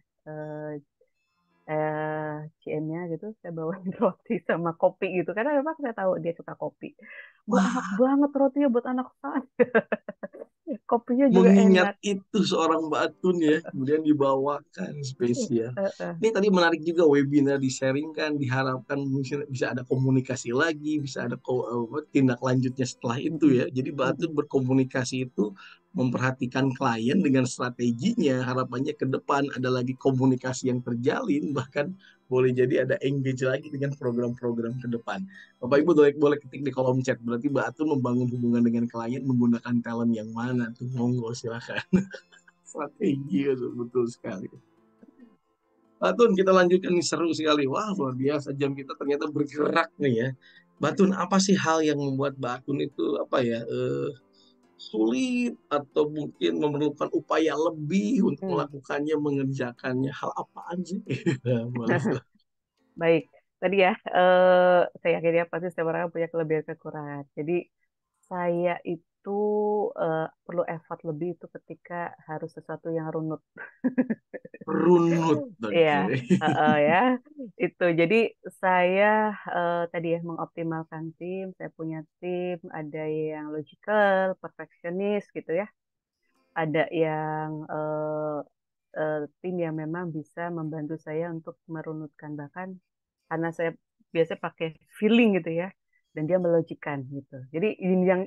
CM-nya gitu, saya bawain roti sama kopi gitu karena memang saya tahu dia suka kopi. Bu, enak Wah, banget rotinya buat anak saya. Kopinya juga mengingat enak. itu seorang Mbak Atun ya, kemudian dibawakan spesial. Eh, eh. Ini tadi menarik juga, webinar di-sharingkan, diharapkan mungkin bisa ada komunikasi lagi, bisa ada tindak lanjutnya setelah itu ya. Jadi Mbak Atun Mm-mm. berkomunikasi itu memperhatikan klien dengan strateginya, harapannya ke depan ada lagi komunikasi yang terjalin, bahkan boleh jadi ada engage lagi dengan program-program ke depan. Bapak Ibu boleh ketik di kolom chat. Berarti Mbak Atun membangun hubungan dengan klien menggunakan talent yang mana tuh? Monggo silakan. Strategi itu betul sekali. Mbak Atun, kita lanjutkan nih, seru sekali. Wah, luar biasa, jam kita ternyata bergerak nih ya. Mbak Atun, apa sih hal yang membuat Mbak Atun itu apa ya, sulit atau mungkin memerlukan upaya lebih untuk Hmm. melakukannya, mengerjakannya? Hal apaan sih? Boleh silakan. Baik, tadi ya, saya yakin ya pasti setiap orang punya kelebihan kekurangan. Jadi saya itu perlu effort lebih itu ketika harus sesuatu yang runut. Runut, Iya, oke. ya itu. Jadi saya tadi ya mengoptimalkan tim. Saya punya tim, ada yang logical, perfectionist gitu ya. Ada yang tim yang memang bisa membantu saya untuk merunutkan, bahkan karena saya biasa pakai feeling gitu ya. dan dia melojikan gitu. Jadi ini yang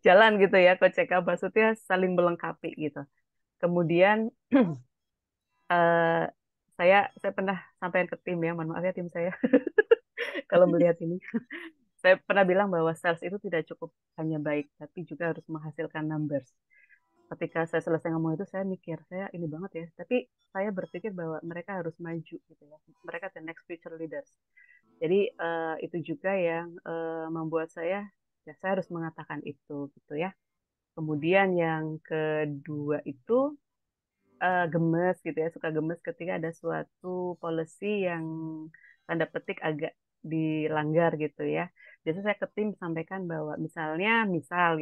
jalan gitu ya, Coach Eka, maksudnya saling melengkapi gitu. Kemudian eh, saya pernah sampaikan ke tim ya, mohon maaf ya tim saya kalau melihat ini. Saya pernah bilang bahwa sales itu tidak cukup hanya baik, tapi juga harus menghasilkan numbers. Ketika saya selesai ngomong itu, saya mikir, saya ini banget ya. Tapi saya berpikir bahwa mereka harus maju gitu ya. Mereka the next future leaders. Jadi itu juga yang membuat ya saya harus mengatakan itu gitu ya. Kemudian yang kedua itu gemes gitu ya, suka gemes ketika ada suatu policy yang tanda petik agak dilanggar gitu ya. Biasanya saya ke tim sampaikan bahwa misal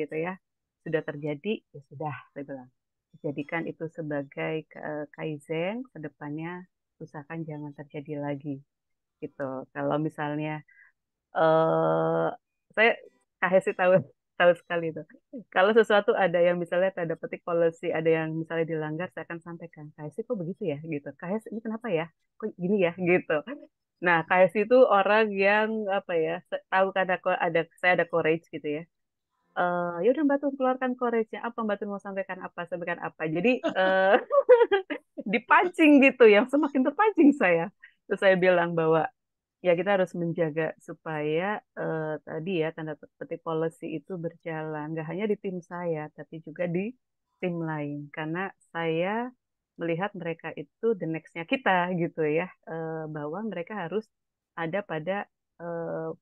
gitu ya, sudah terjadi, ya sudah, saya bilang. Jadikan itu sebagai kaizen, kedepannya usahakan jangan terjadi lagi gitu. Kalau misalnya eh saya kasih tahu tahu sekali itu. Kalau sesuatu ada yang misalnya tanda petik policy, ada yang misalnya dilanggar, saya akan sampaikan. KSI kok begitu ya gitu. KSI ini kenapa ya? Kok gini ya gitu. Nah, KSI itu orang yang apa ya? Tahu kan saya ada courage gitu ya. Ya udah Mbak Tun keluarkan courage-nya. Apa Mbak Tun mau sampaikan apa? Sampaikan apa. Jadi dipancing gitu, yang semakin terpancing saya. Terus saya bilang bahwa ya kita harus menjaga supaya tadi ya tanda petik policy itu berjalan nggak hanya di tim saya tapi juga di tim lain karena saya melihat mereka itu the next-nya kita gitu ya, bahwa mereka harus ada pada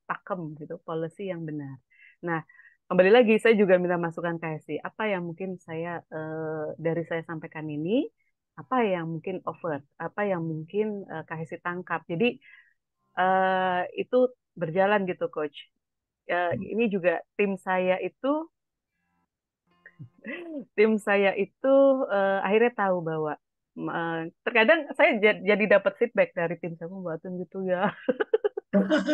pakem gitu policy yang benar. Nah, kembali lagi saya juga minta masukan KSI apa yang mungkin dari saya sampaikan ini, apa yang mungkin over, apa yang mungkin KSI tangkap. Jadi itu berjalan gitu, Coach. Ini juga tim saya itu akhirnya tahu bahwa terkadang saya jadi dapat feedback dari tim saya, Mbak Tun gitu ya,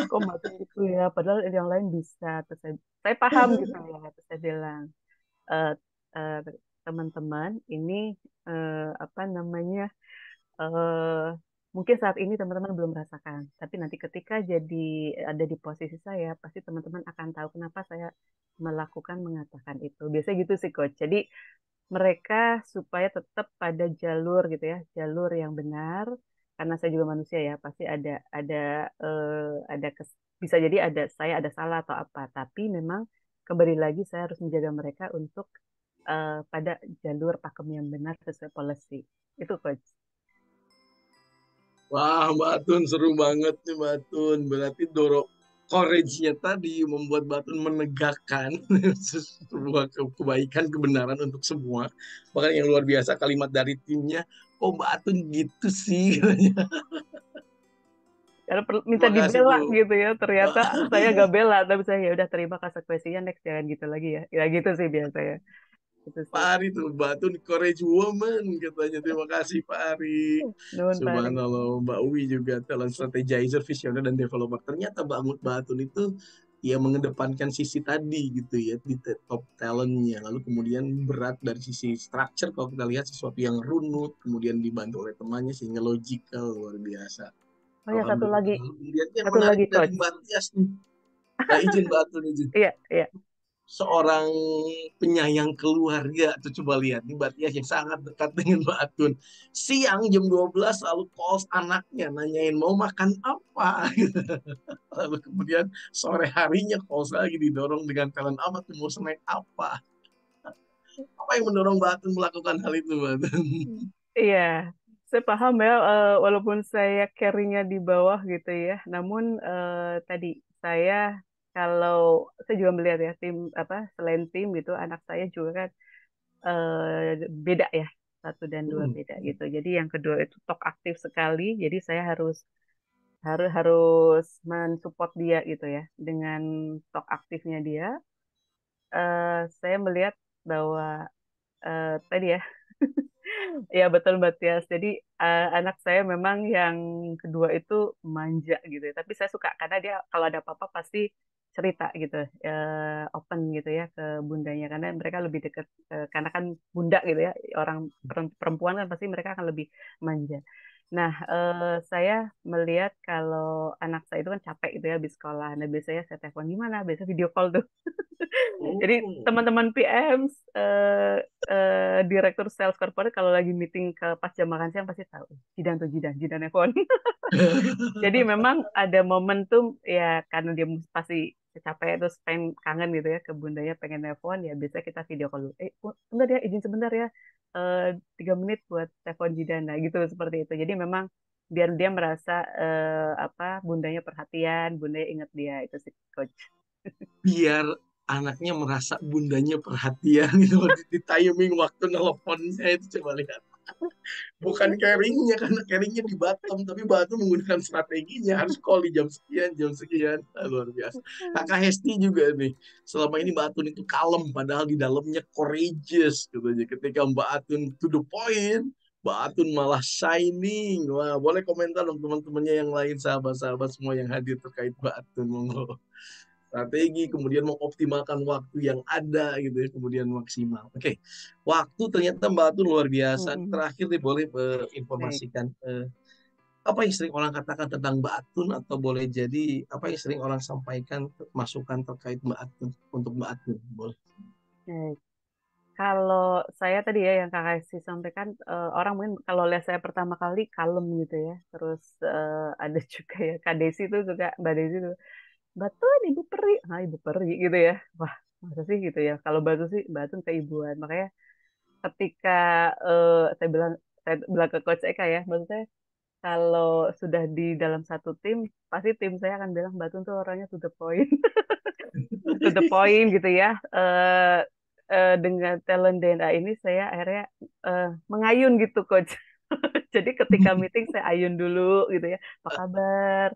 kok Mbak Tun gitu ya, padahal yang lain bisa. Terus saya paham gitu ya, terus saya bilang, eh, eh, teman-teman, ini apa namanya? eh, mungkin saat ini teman-teman belum merasakan, tapi nanti ketika jadi ada di posisi saya, pasti teman-teman akan tahu kenapa saya mengatakan itu. Biasanya gitu sih, Coach. Jadi mereka supaya tetap pada jalur gitu ya, jalur yang benar. Karena saya juga manusia ya, pasti bisa jadi saya ada salah atau apa. Tapi memang kembali lagi saya harus menjaga mereka untuk pada jalur pakem yang benar sesuai policy. Itu, Coach. Wah, Mbak Tun seru banget nih Mbak Tun. Berarti courage-nya tadi membuat Mbak Tun menegakkan sebuah kebaikan, kebenaran untuk semua. Bahkan yang luar biasa kalimat dari timnya, kok Mbak Tun gitu sih? Karena minta Terima kasih dibela tuh. gitu ya, ternyata saya gak bela, tapi saya ya udah terima konsekuensinya, next jangan gitu lagi ya. Ya gitu sih biasanya. Itu Pak sih. Ari tuh, Mbak Tun courage woman katanya. Terima kasih Pak Ari. Nuhun Pari. Subhanallah, Mbak Uwi juga talent strategizer, visioner dan developer. Ternyata Mbak Tun itu ya mengedepankan sisi tadi gitu ya di top talentnya. Lalu kemudian berat dari sisi structure kalau kita lihat sesuatu yang runut, kemudian dibantu oleh temannya sehingga logical luar biasa. Oh ya, Alhamdulillah. Kemudian yang satu menarik lagi dari Coach. Mbak Tias nih. Izin Mbak Tun izin, Iya, iya. seorang penyayang keluarga tuh, coba lihat nih Mbak Tias yang sangat dekat dengan Mbak Atun, siang jam 12 lalu calls anaknya nanyain mau makan apa lalu kemudian sore harinya calls lagi didorong dengan talent apa tuh mau snack apa yang mendorong Mbak Atun melakukan hal itu Mbak Atun? Iya, saya paham ya, walaupun saya carry-nya di bawah gitu ya, namun tadi saya kalau saya juga melihat ya tim apa selain tim gitu, anak saya juga kan beda ya, satu dan dua beda gitu. Jadi yang kedua itu tok aktif sekali, jadi saya harus harus harus mensupport dia gitu ya dengan tok aktifnya dia. Saya melihat bahwa tadi ya, ya betul Mbak Tias. Jadi anak saya memang yang kedua itu manja gitu ya. Tapi saya suka karena dia kalau ada apa-apa pasti cerita gitu, open gitu ya ke bundanya. Karena mereka lebih dekat, karena kan bunda gitu ya. Orang perempuan kan pasti mereka akan lebih manja. Nah, saya melihat kalau anak saya itu kan capek gitu ya habis sekolah. Nah, biasanya saya telepon gimana? Biasanya video call tuh. Jadi Oh. teman-teman PM, direktur sales corporate kalau lagi meeting ke pas jam makan siang pasti tahu. Jidan tuh Jidan nelfon. Jadi memang ada momentum ya karena dia pasti capek terus pengen kangen gitu ya ke bundanya pengen telepon ya biasa kita video call dulu. Sebentar ya izin sebentar ya 3 menit buat telepon Jidana gitu seperti itu. Jadi memang biar dia merasa apa bundanya perhatian, bundanya ingat dia itu sih coach. Biar anaknya merasa bundanya perhatian gitu di timing waktu nelponnya itu coba lihat. Bukan carringnya karena carringnya di Batam tapi Batam menggunakan strateginya harus call di jam sekian. Ah, luar biasa. Kakak Hesti juga nih selama ini Mbak Atun itu kalem padahal di dalamnya courageous katanya ketika Mbak Atun to the point Mbak Atun malah shining. Wah, boleh komentar dong teman-temannya yang lain, sahabat-sahabat semua yang hadir terkait Mbak Atun. Monggo. Strategi, kemudian mengoptimalkan waktu yang ada gitu ya, kemudian maksimal. Oke, waktu ternyata Mbak Atun luar biasa. Mm-mm. Terakhir nih boleh Baik. informasikan apa yang sering orang katakan tentang Mbak Atun atau boleh jadi apa yang sering orang sampaikan masukan terkait Mbak Atun untuk Mbak Atun boleh. Baik. Kalau saya tadi ya yang Kak Kasih sampaikan orang mungkin kalau lihat saya pertama kali kalem gitu ya. Terus ada juga ya Kak Desi tuh suka Mbak Desi tuh Batun Ibu Peri. Nah, Ibu Peri gitu ya. Wah, masa sih gitu ya. Kalau Batu sih Batun keibuan. Makanya ketika saya bilang ke Coach Eka ya, maksud saya kalau sudah di dalam satu tim, pasti tim saya akan bilang Batun tuh orangnya to the point. To the point gitu ya. Dengan talent DNA ini saya akhirnya mengayun gitu coach. Jadi ketika meeting saya ayun dulu gitu ya. Apa kabar?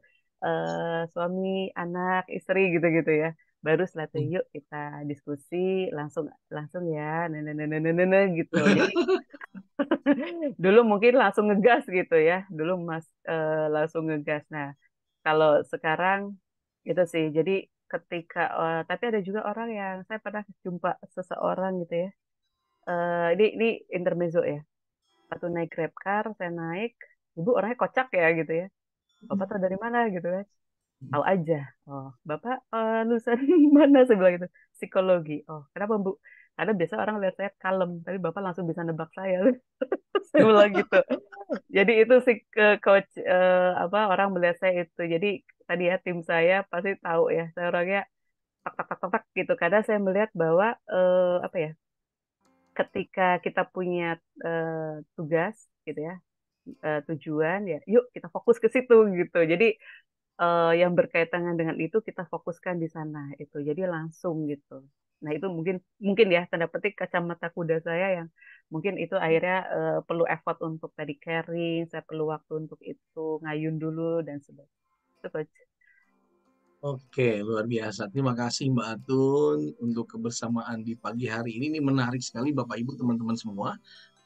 Suami, anak, istri gitu-gitu ya. Baru setelah itu yuk kita diskusi langsung langsung ya. Nah, gitu. Jadi dulu mungkin langsung ngegas gitu ya. Dulu Mas langsung ngegas. Nah, kalau sekarang itu sih. Jadi ketika tapi ada juga orang yang saya pernah jumpa seseorang gitu ya. Ini intermezzo ya. Waktu naik Grab car, saya naik, ibu orangnya kocak ya gitu ya. Bapak tahu dari mana gitu kan? Tahu aja. Oh, Bapak lulusan mana? Saya bilang gitu. Psikologi. Oh, kenapa Bu? Karena biasa orang lihat saya kalem, tapi Bapak langsung bisa nebak saya. Saya bilang gitu. Jadi itu sih ke coach apa orang melihat saya itu. Jadi tadi ya tim saya pasti tahu ya saya orangnya tak tak tak tak, tak gitu. Karena saya melihat bahwa apa ya ketika kita punya tugas gitu ya tujuan ya yuk kita fokus ke situ gitu. Jadi yang berkaitan dengan itu kita fokuskan di sana itu. Jadi langsung gitu. Nah, itu mungkin mungkin ya tanda petik kacamata kuda saya yang mungkin itu akhirnya perlu effort untuk tadi caring, saya perlu waktu untuk itu, ngayun dulu dan sebagainya. Itu Coach. Oke, luar biasa. Terima kasih Mbak Atun untuk kebersamaan di pagi hari ini. Ini menarik sekali Bapak Ibu teman-teman semua.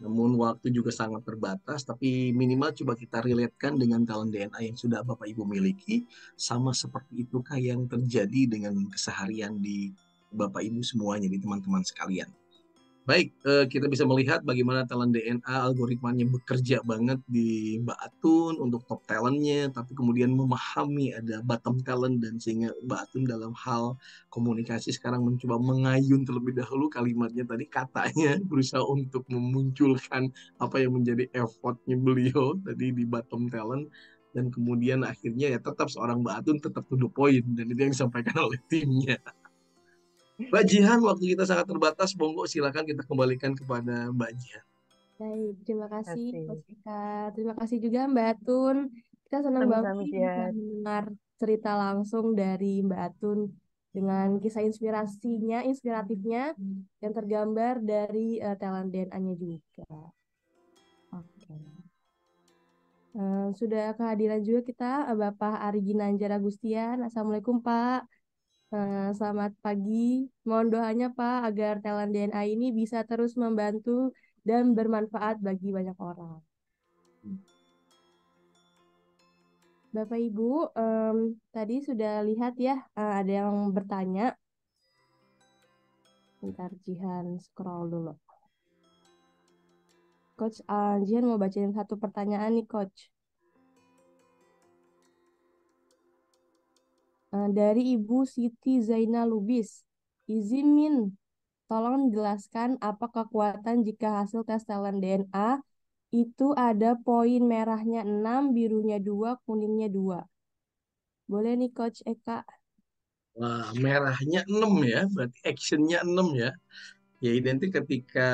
Namun waktu juga sangat terbatas, tapi minimal coba kita relatekan dengan talent DNA yang sudah Bapak Ibu miliki. Sama seperti itukah yang terjadi dengan keseharian di Bapak Ibu semuanya, di teman-teman sekalian. Baik, kita bisa melihat bagaimana talent DNA algoritmanya bekerja banget di Mbak Atun untuk top talentnya, tapi kemudian memahami ada bottom talent dan sehingga Mbak Atun dalam hal komunikasi sekarang mencoba mengayun terlebih dahulu kalimatnya tadi katanya berusaha untuk memunculkan apa yang menjadi effortnya beliau tadi di bottom talent dan kemudian akhirnya ya tetap seorang Mbak Atun tetap to the point dan itu yang disampaikan oleh timnya. Mbak Jihan, waktu kita sangat terbatas. Monggo silakan kita kembalikan kepada Mbak Jihan. Baik, terima kasih Kasih. Coach Ika. Terima kasih juga Mbak Atun. Kita senang banget Sama-sama nih bisa Jihan. mendengar cerita langsung dari Mbak Atun dengan kisah inspiratifnya yang tergambar dari talent DNA-nya juga. Oke. Sudah kehadiran juga kita Bapak Ari Ginanjar Agustian. Assalamualaikum Pak. Selamat pagi. Mohon doanya Pak agar talent DNA ini bisa terus membantu dan bermanfaat bagi banyak orang. Bapak Ibu, tadi sudah lihat ya, ada yang bertanya. Bentar, Jihan scroll dulu. Coach Jihan mau bacain satu pertanyaan nih, Coach. Dari Ibu Siti Zainal Lubis. Izin Min, tolong jelaskan apa kekuatan jika hasil tes talent DNA itu ada poin merahnya 6, birunya 2, kuningnya 2. Boleh nih Coach Eka. Wah, merahnya 6 ya, berarti actionnya 6 ya. Ya identik ketika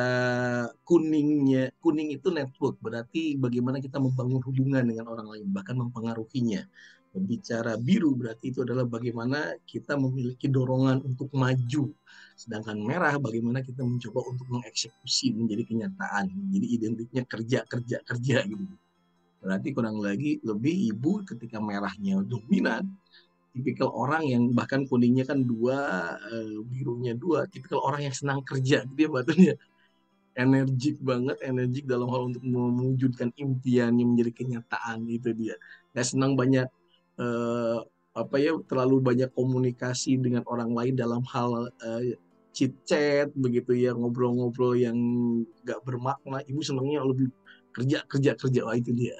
kuning itu network, berarti bagaimana kita membangun hubungan dengan orang lain, bahkan mempengaruhinya. Berbicara biru berarti itu adalah bagaimana kita memiliki dorongan untuk maju. Sedangkan merah bagaimana kita mencoba untuk mengeksekusi menjadi kenyataan. Jadi identiknya kerja, kerja, kerja gitu. Berarti kurang lebih ibu ketika merahnya dominan, tipikal orang yang bahkan kuningnya kan 2, birunya 2, tipikal orang yang senang kerja gitu ya batunya. Energik banget, energik dalam hal untuk mewujudkan impiannya menjadi kenyataan, itu dia. Nggak senang banyak terlalu banyak komunikasi dengan orang lain dalam hal chit chat begitu ya, ngobrol-ngobrol yang nggak bermakna. Ibu senangnya lebih kerja kerja kerja. Wah, itu dia.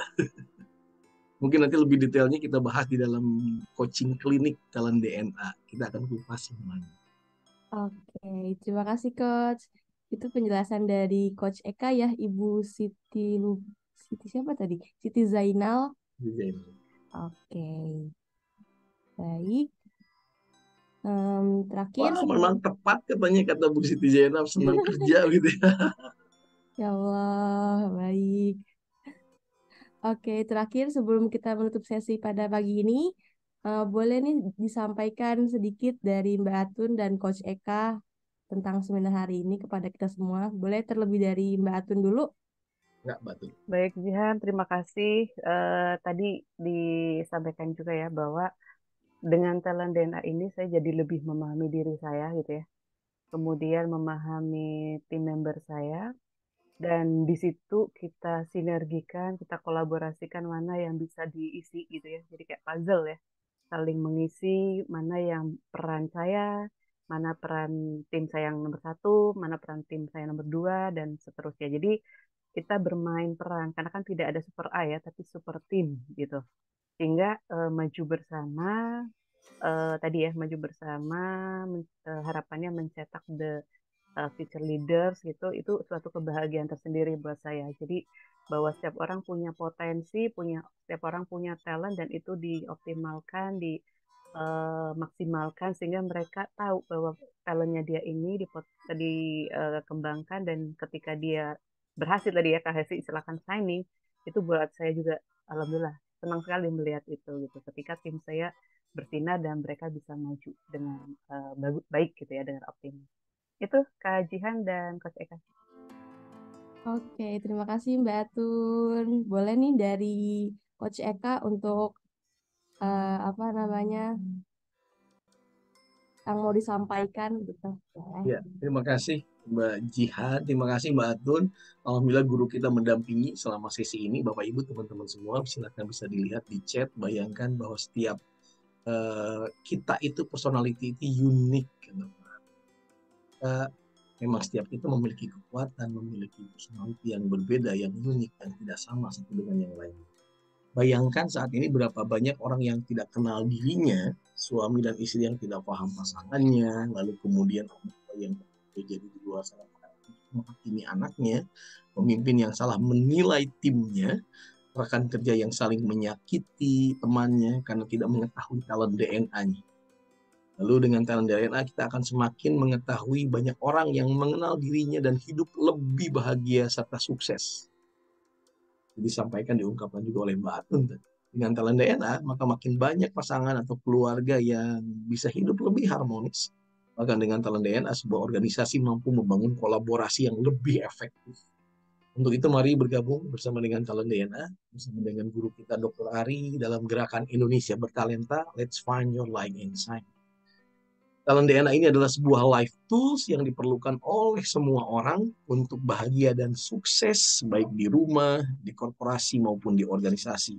Mungkin nanti lebih detailnya kita bahas di dalam coaching klinik talent DNA. Kita akan kupas semuanya. Oke, terima kasih Coach. Itu penjelasan dari Coach Eka ya, Ibu Siti siapa tadi? Siti Zainal. Oke, baik. Terakhir Wah, memang tepat katanya kata Bu Siti Zainal, senang kerja gitu ya. ya Allah, baik. Oke, terakhir sebelum kita menutup sesi pada pagi ini, boleh nih disampaikan sedikit dari Mbak Atun dan Coach Eka tentang seminar hari ini kepada kita semua. Boleh terlebih dari Mbak Atun dulu? Enggak, betul. Baik, Jihan, terima kasih. Tadi disampaikan juga ya bahwa dengan talent DNA ini saya jadi lebih memahami diri saya gitu ya. Kemudian memahami tim member saya. Dan di situ kita sinergikan, kita kolaborasikan mana yang bisa diisi gitu ya. Jadi kayak puzzle ya. Saling mengisi mana yang peran saya, mana peran tim saya yang nomor 1, mana peran tim saya nomor 2, dan seterusnya. Jadi kita bermain peran, karena kan tidak ada super A ya, tapi super tim gitu. Sehingga maju bersama, tadi ya, maju bersama, harapannya mencetak the future leaders gitu, itu suatu kebahagiaan tersendiri buat saya. Jadi bahwa setiap orang punya potensi, setiap orang punya talent, dan itu dioptimalkan, dimaksimalkan sehingga mereka tahu bahwa talentnya dia ini dikembangkan, dan ketika dia berhasil tadi ya Kak Hesi silakan signing, itu buat saya juga alhamdulillah senang sekali melihat itu gitu. Ketika tim saya bersinar dan mereka bisa maju dengan baik gitu ya, dengan optimal. Itu Kak Jihan dan Coach Eka. Oke, terima kasih Mbak Atun. Boleh nih dari Coach Eka untuk yang mau disampaikan gitu. Ya, terima kasih Mbak Jihad, terima kasih Mbak Atun. Alhamdulillah guru kita mendampingi selama sesi ini. Bapak Ibu, teman-teman semua, silakan bisa dilihat di chat. Bayangkan bahwa setiap kita itu personality itu unik. Memang setiap kita memiliki kekuatan, memiliki personality yang berbeda, yang unik, yang tidak sama satu dengan yang lain. Bayangkan saat ini berapa banyak orang yang tidak kenal dirinya, suami dan istri yang tidak paham pasangannya, lalu kemudian orang tua yang terjadi di luar sana menghakimi anaknya, pemimpin yang salah menilai timnya, rekan kerja yang saling menyakiti temannya karena tidak mengetahui talent DNA-nya. Lalu dengan talent DNA kita akan semakin mengetahui banyak orang yang mengenal dirinya dan hidup lebih bahagia serta sukses. Disampaikan, diungkapkan juga oleh Mbak Atun. Dengan talent DNA, maka makin banyak pasangan atau keluarga yang bisa hidup lebih harmonis. Bahkan dengan talent DNA, sebuah organisasi mampu membangun kolaborasi yang lebih efektif. Untuk itu mari bergabung bersama dengan talent DNA, bersama dengan guru kita Dr. Ari dalam gerakan Indonesia Bertalenta, Let's Find Your Light and Shine. Talent DNA ini adalah sebuah life tools yang diperlukan oleh semua orang untuk bahagia dan sukses, baik di rumah, di korporasi, maupun di organisasi.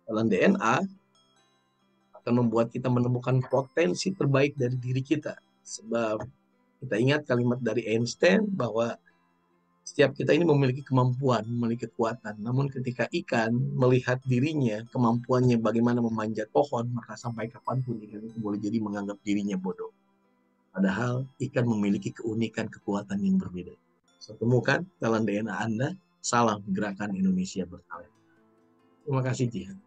Talent DNA akan membuat kita menemukan potensi terbaik dari diri kita. Sebab kita ingat kalimat dari Einstein bahwa Setiap kita ini memiliki kemampuan, memiliki kekuatan. Namun ketika ikan melihat dirinya, kemampuannya bagaimana memanjat pohon, maka sampai kapanpun ikan itu boleh jadi menganggap dirinya bodoh. Padahal ikan memiliki keunikan kekuatan yang berbeda. So, temukan talent DNA Anda, salam gerakan Indonesia bertalent. Terima kasih, Jihan.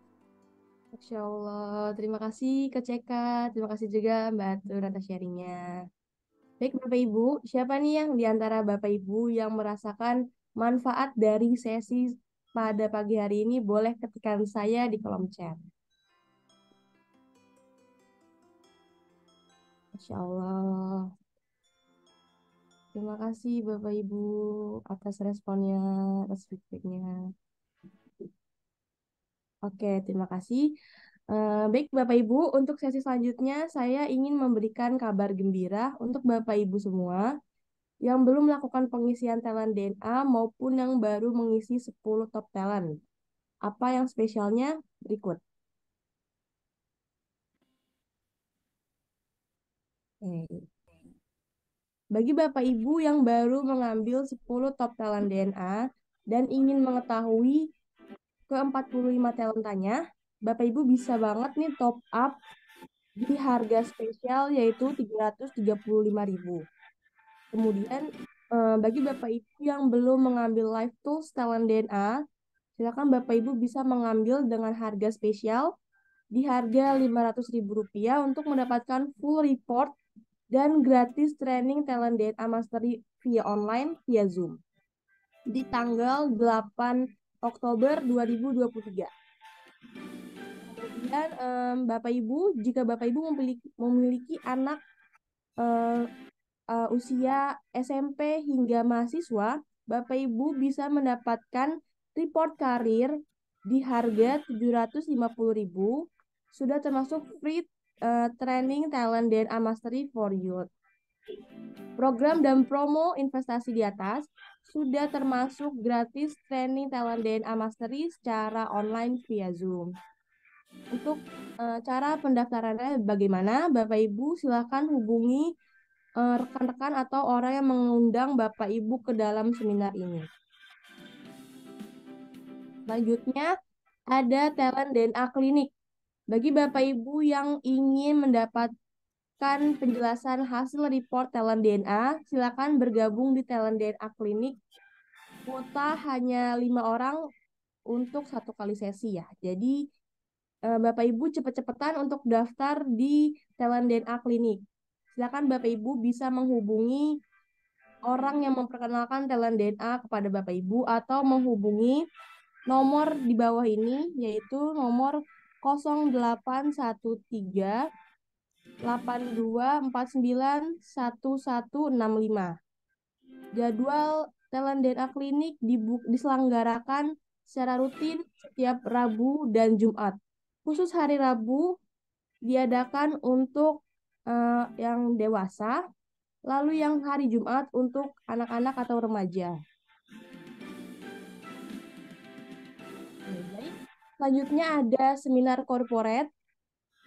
Masya Allah, terima kasih Kak Ceka, terima kasih juga Mbak Atur atas sharingnya. Baik Bapak Ibu, siapa nih yang di antara Bapak Ibu yang merasakan manfaat dari sesi pada pagi hari ini? Boleh ketikkan saya di kolom chat. Masya Allah. Terima kasih Bapak Ibu atas responnya, atas feedbacknya. Oke, terima kasih. Baik Bapak Ibu, untuk sesi selanjutnya saya ingin memberikan kabar gembira untuk Bapak Ibu semua yang belum melakukan pengisian talent DNA maupun yang baru mengisi 10 top talent. Apa yang spesialnya? Berikut. Bagi Bapak Ibu yang baru mengambil 10 top talent DNA dan ingin mengetahui ke-45 talentanya, Bapak Ibu bisa banget nih top up di harga spesial yaitu 335.000. Kemudian bagi Bapak Ibu yang belum mengambil Live Tools Talent DNA, silakan Bapak Ibu bisa mengambil dengan harga spesial di harga Rp500.000 untuk mendapatkan full report dan gratis training Talent DNA Mastery via online via Zoom di tanggal 8 Oktober 2023. Kemudian Bapak Ibu, jika Bapak Ibu memiliki anak usia SMP hingga mahasiswa, Bapak Ibu bisa mendapatkan report karir di harga Rp750.000, sudah termasuk free training Talent DNA Mastery for Youth. Program dan promo investasi di atas sudah termasuk gratis training Talent DNA Mastery secara online via Zoom. Untuk cara pendaftarannya bagaimana? Bapak Ibu silakan hubungi rekan-rekan atau orang yang mengundang Bapak Ibu ke dalam seminar ini. Selanjutnya ada Talent DNA Klinik. Bagi Bapak Ibu yang ingin mendapatkan penjelasan hasil report Talent DNA, silakan bergabung di Talent DNA Klinik. Kuota hanya 5 orang untuk 1 kali sesi ya. Jadi Bapak Ibu cepet-cepetan untuk daftar di Talent DNA Klinik. Silakan Bapak Ibu bisa menghubungi orang yang memperkenalkan Talent DNA kepada Bapak Ibu atau menghubungi nomor di bawah ini, yaitu nomor 0813 8249 1165. Jadwal Talent DNA Klinik diselenggarakan secara rutin setiap Rabu dan Jumat. Khusus hari Rabu diadakan untuk yang dewasa, lalu yang hari Jumat untuk anak-anak atau remaja. Baik. Selanjutnya ada seminar corporate.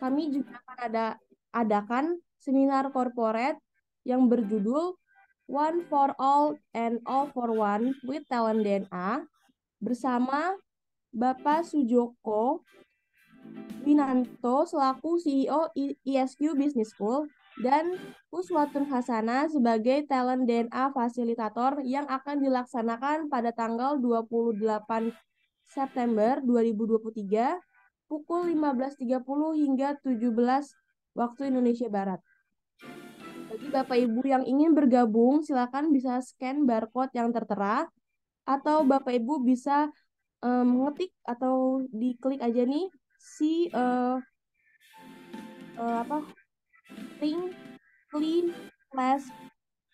Kami juga akan adakan seminar corporate yang berjudul One for All and All for One with Talent DNA bersama Bapak Sujoko Winanto selaku CEO ISQ Business School dan Uswatun Hasana sebagai Talent DNA Fasilitator yang akan dilaksanakan pada tanggal 28 September 2023 pukul 15.30 hingga 17 waktu Indonesia Barat. Bagi Bapak Ibu yang ingin bergabung, silakan bisa scan barcode yang tertera atau Bapak Ibu bisa mengetik atau diklik aja nih si link clean class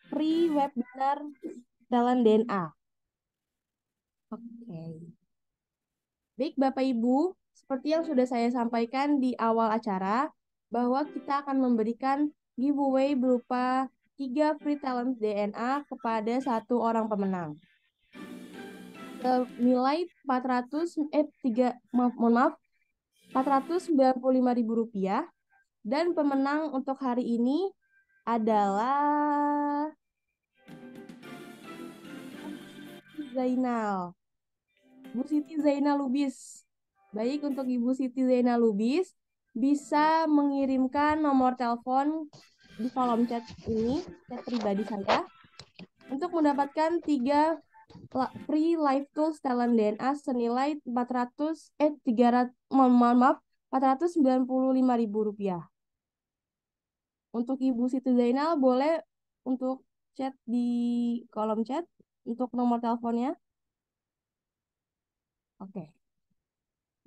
free webinar Talent DNA. Oke. Baik Bapak Ibu, seperti yang sudah saya sampaikan di awal acara, bahwa kita akan memberikan giveaway berupa 3 free talent DNA kepada 1 orang pemenang. Nilai Rp495.000 dan pemenang untuk hari ini adalah Zainal. Bu Siti Zainal Lubis. Baik, untuk Ibu Siti Zainal Lubis bisa mengirimkan nomor telepon di kolom chat ini, chat pribadi saya, untuk mendapatkan 3 free live tools talent DNA senilai 495.000 rupiah. Untuk Ibu Siti Zainal boleh untuk chat di kolom chat untuk nomor teleponnya. Oke.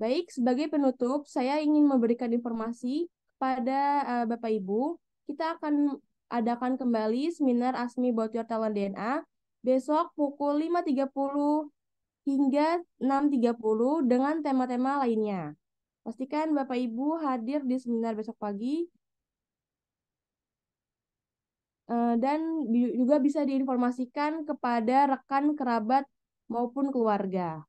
Baik, sebagai penutup, saya ingin memberikan informasi kepada Bapak Ibu. Kita akan adakan kembali seminar ASMI About Your Talent DNA besok pukul 5.30 hingga 6.30 dengan tema-tema lainnya. Pastikan Bapak Ibu hadir di seminar besok pagi dan juga bisa diinformasikan kepada rekan, kerabat, maupun keluarga.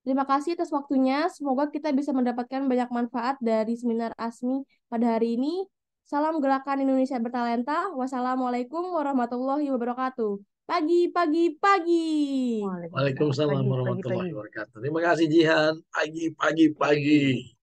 Terima kasih atas waktunya. Semoga kita bisa mendapatkan banyak manfaat dari seminar ASMI pada hari ini. Salam Gerakan Indonesia Bertalenta. Wassalamualaikum warahmatullahi wabarakatuh. Pagi, pagi, pagi. Waalaikumsalam Pagi, warahmatullahi pagi. wabarakatuh. Terima kasih Jihan. Pagi, pagi, pagi.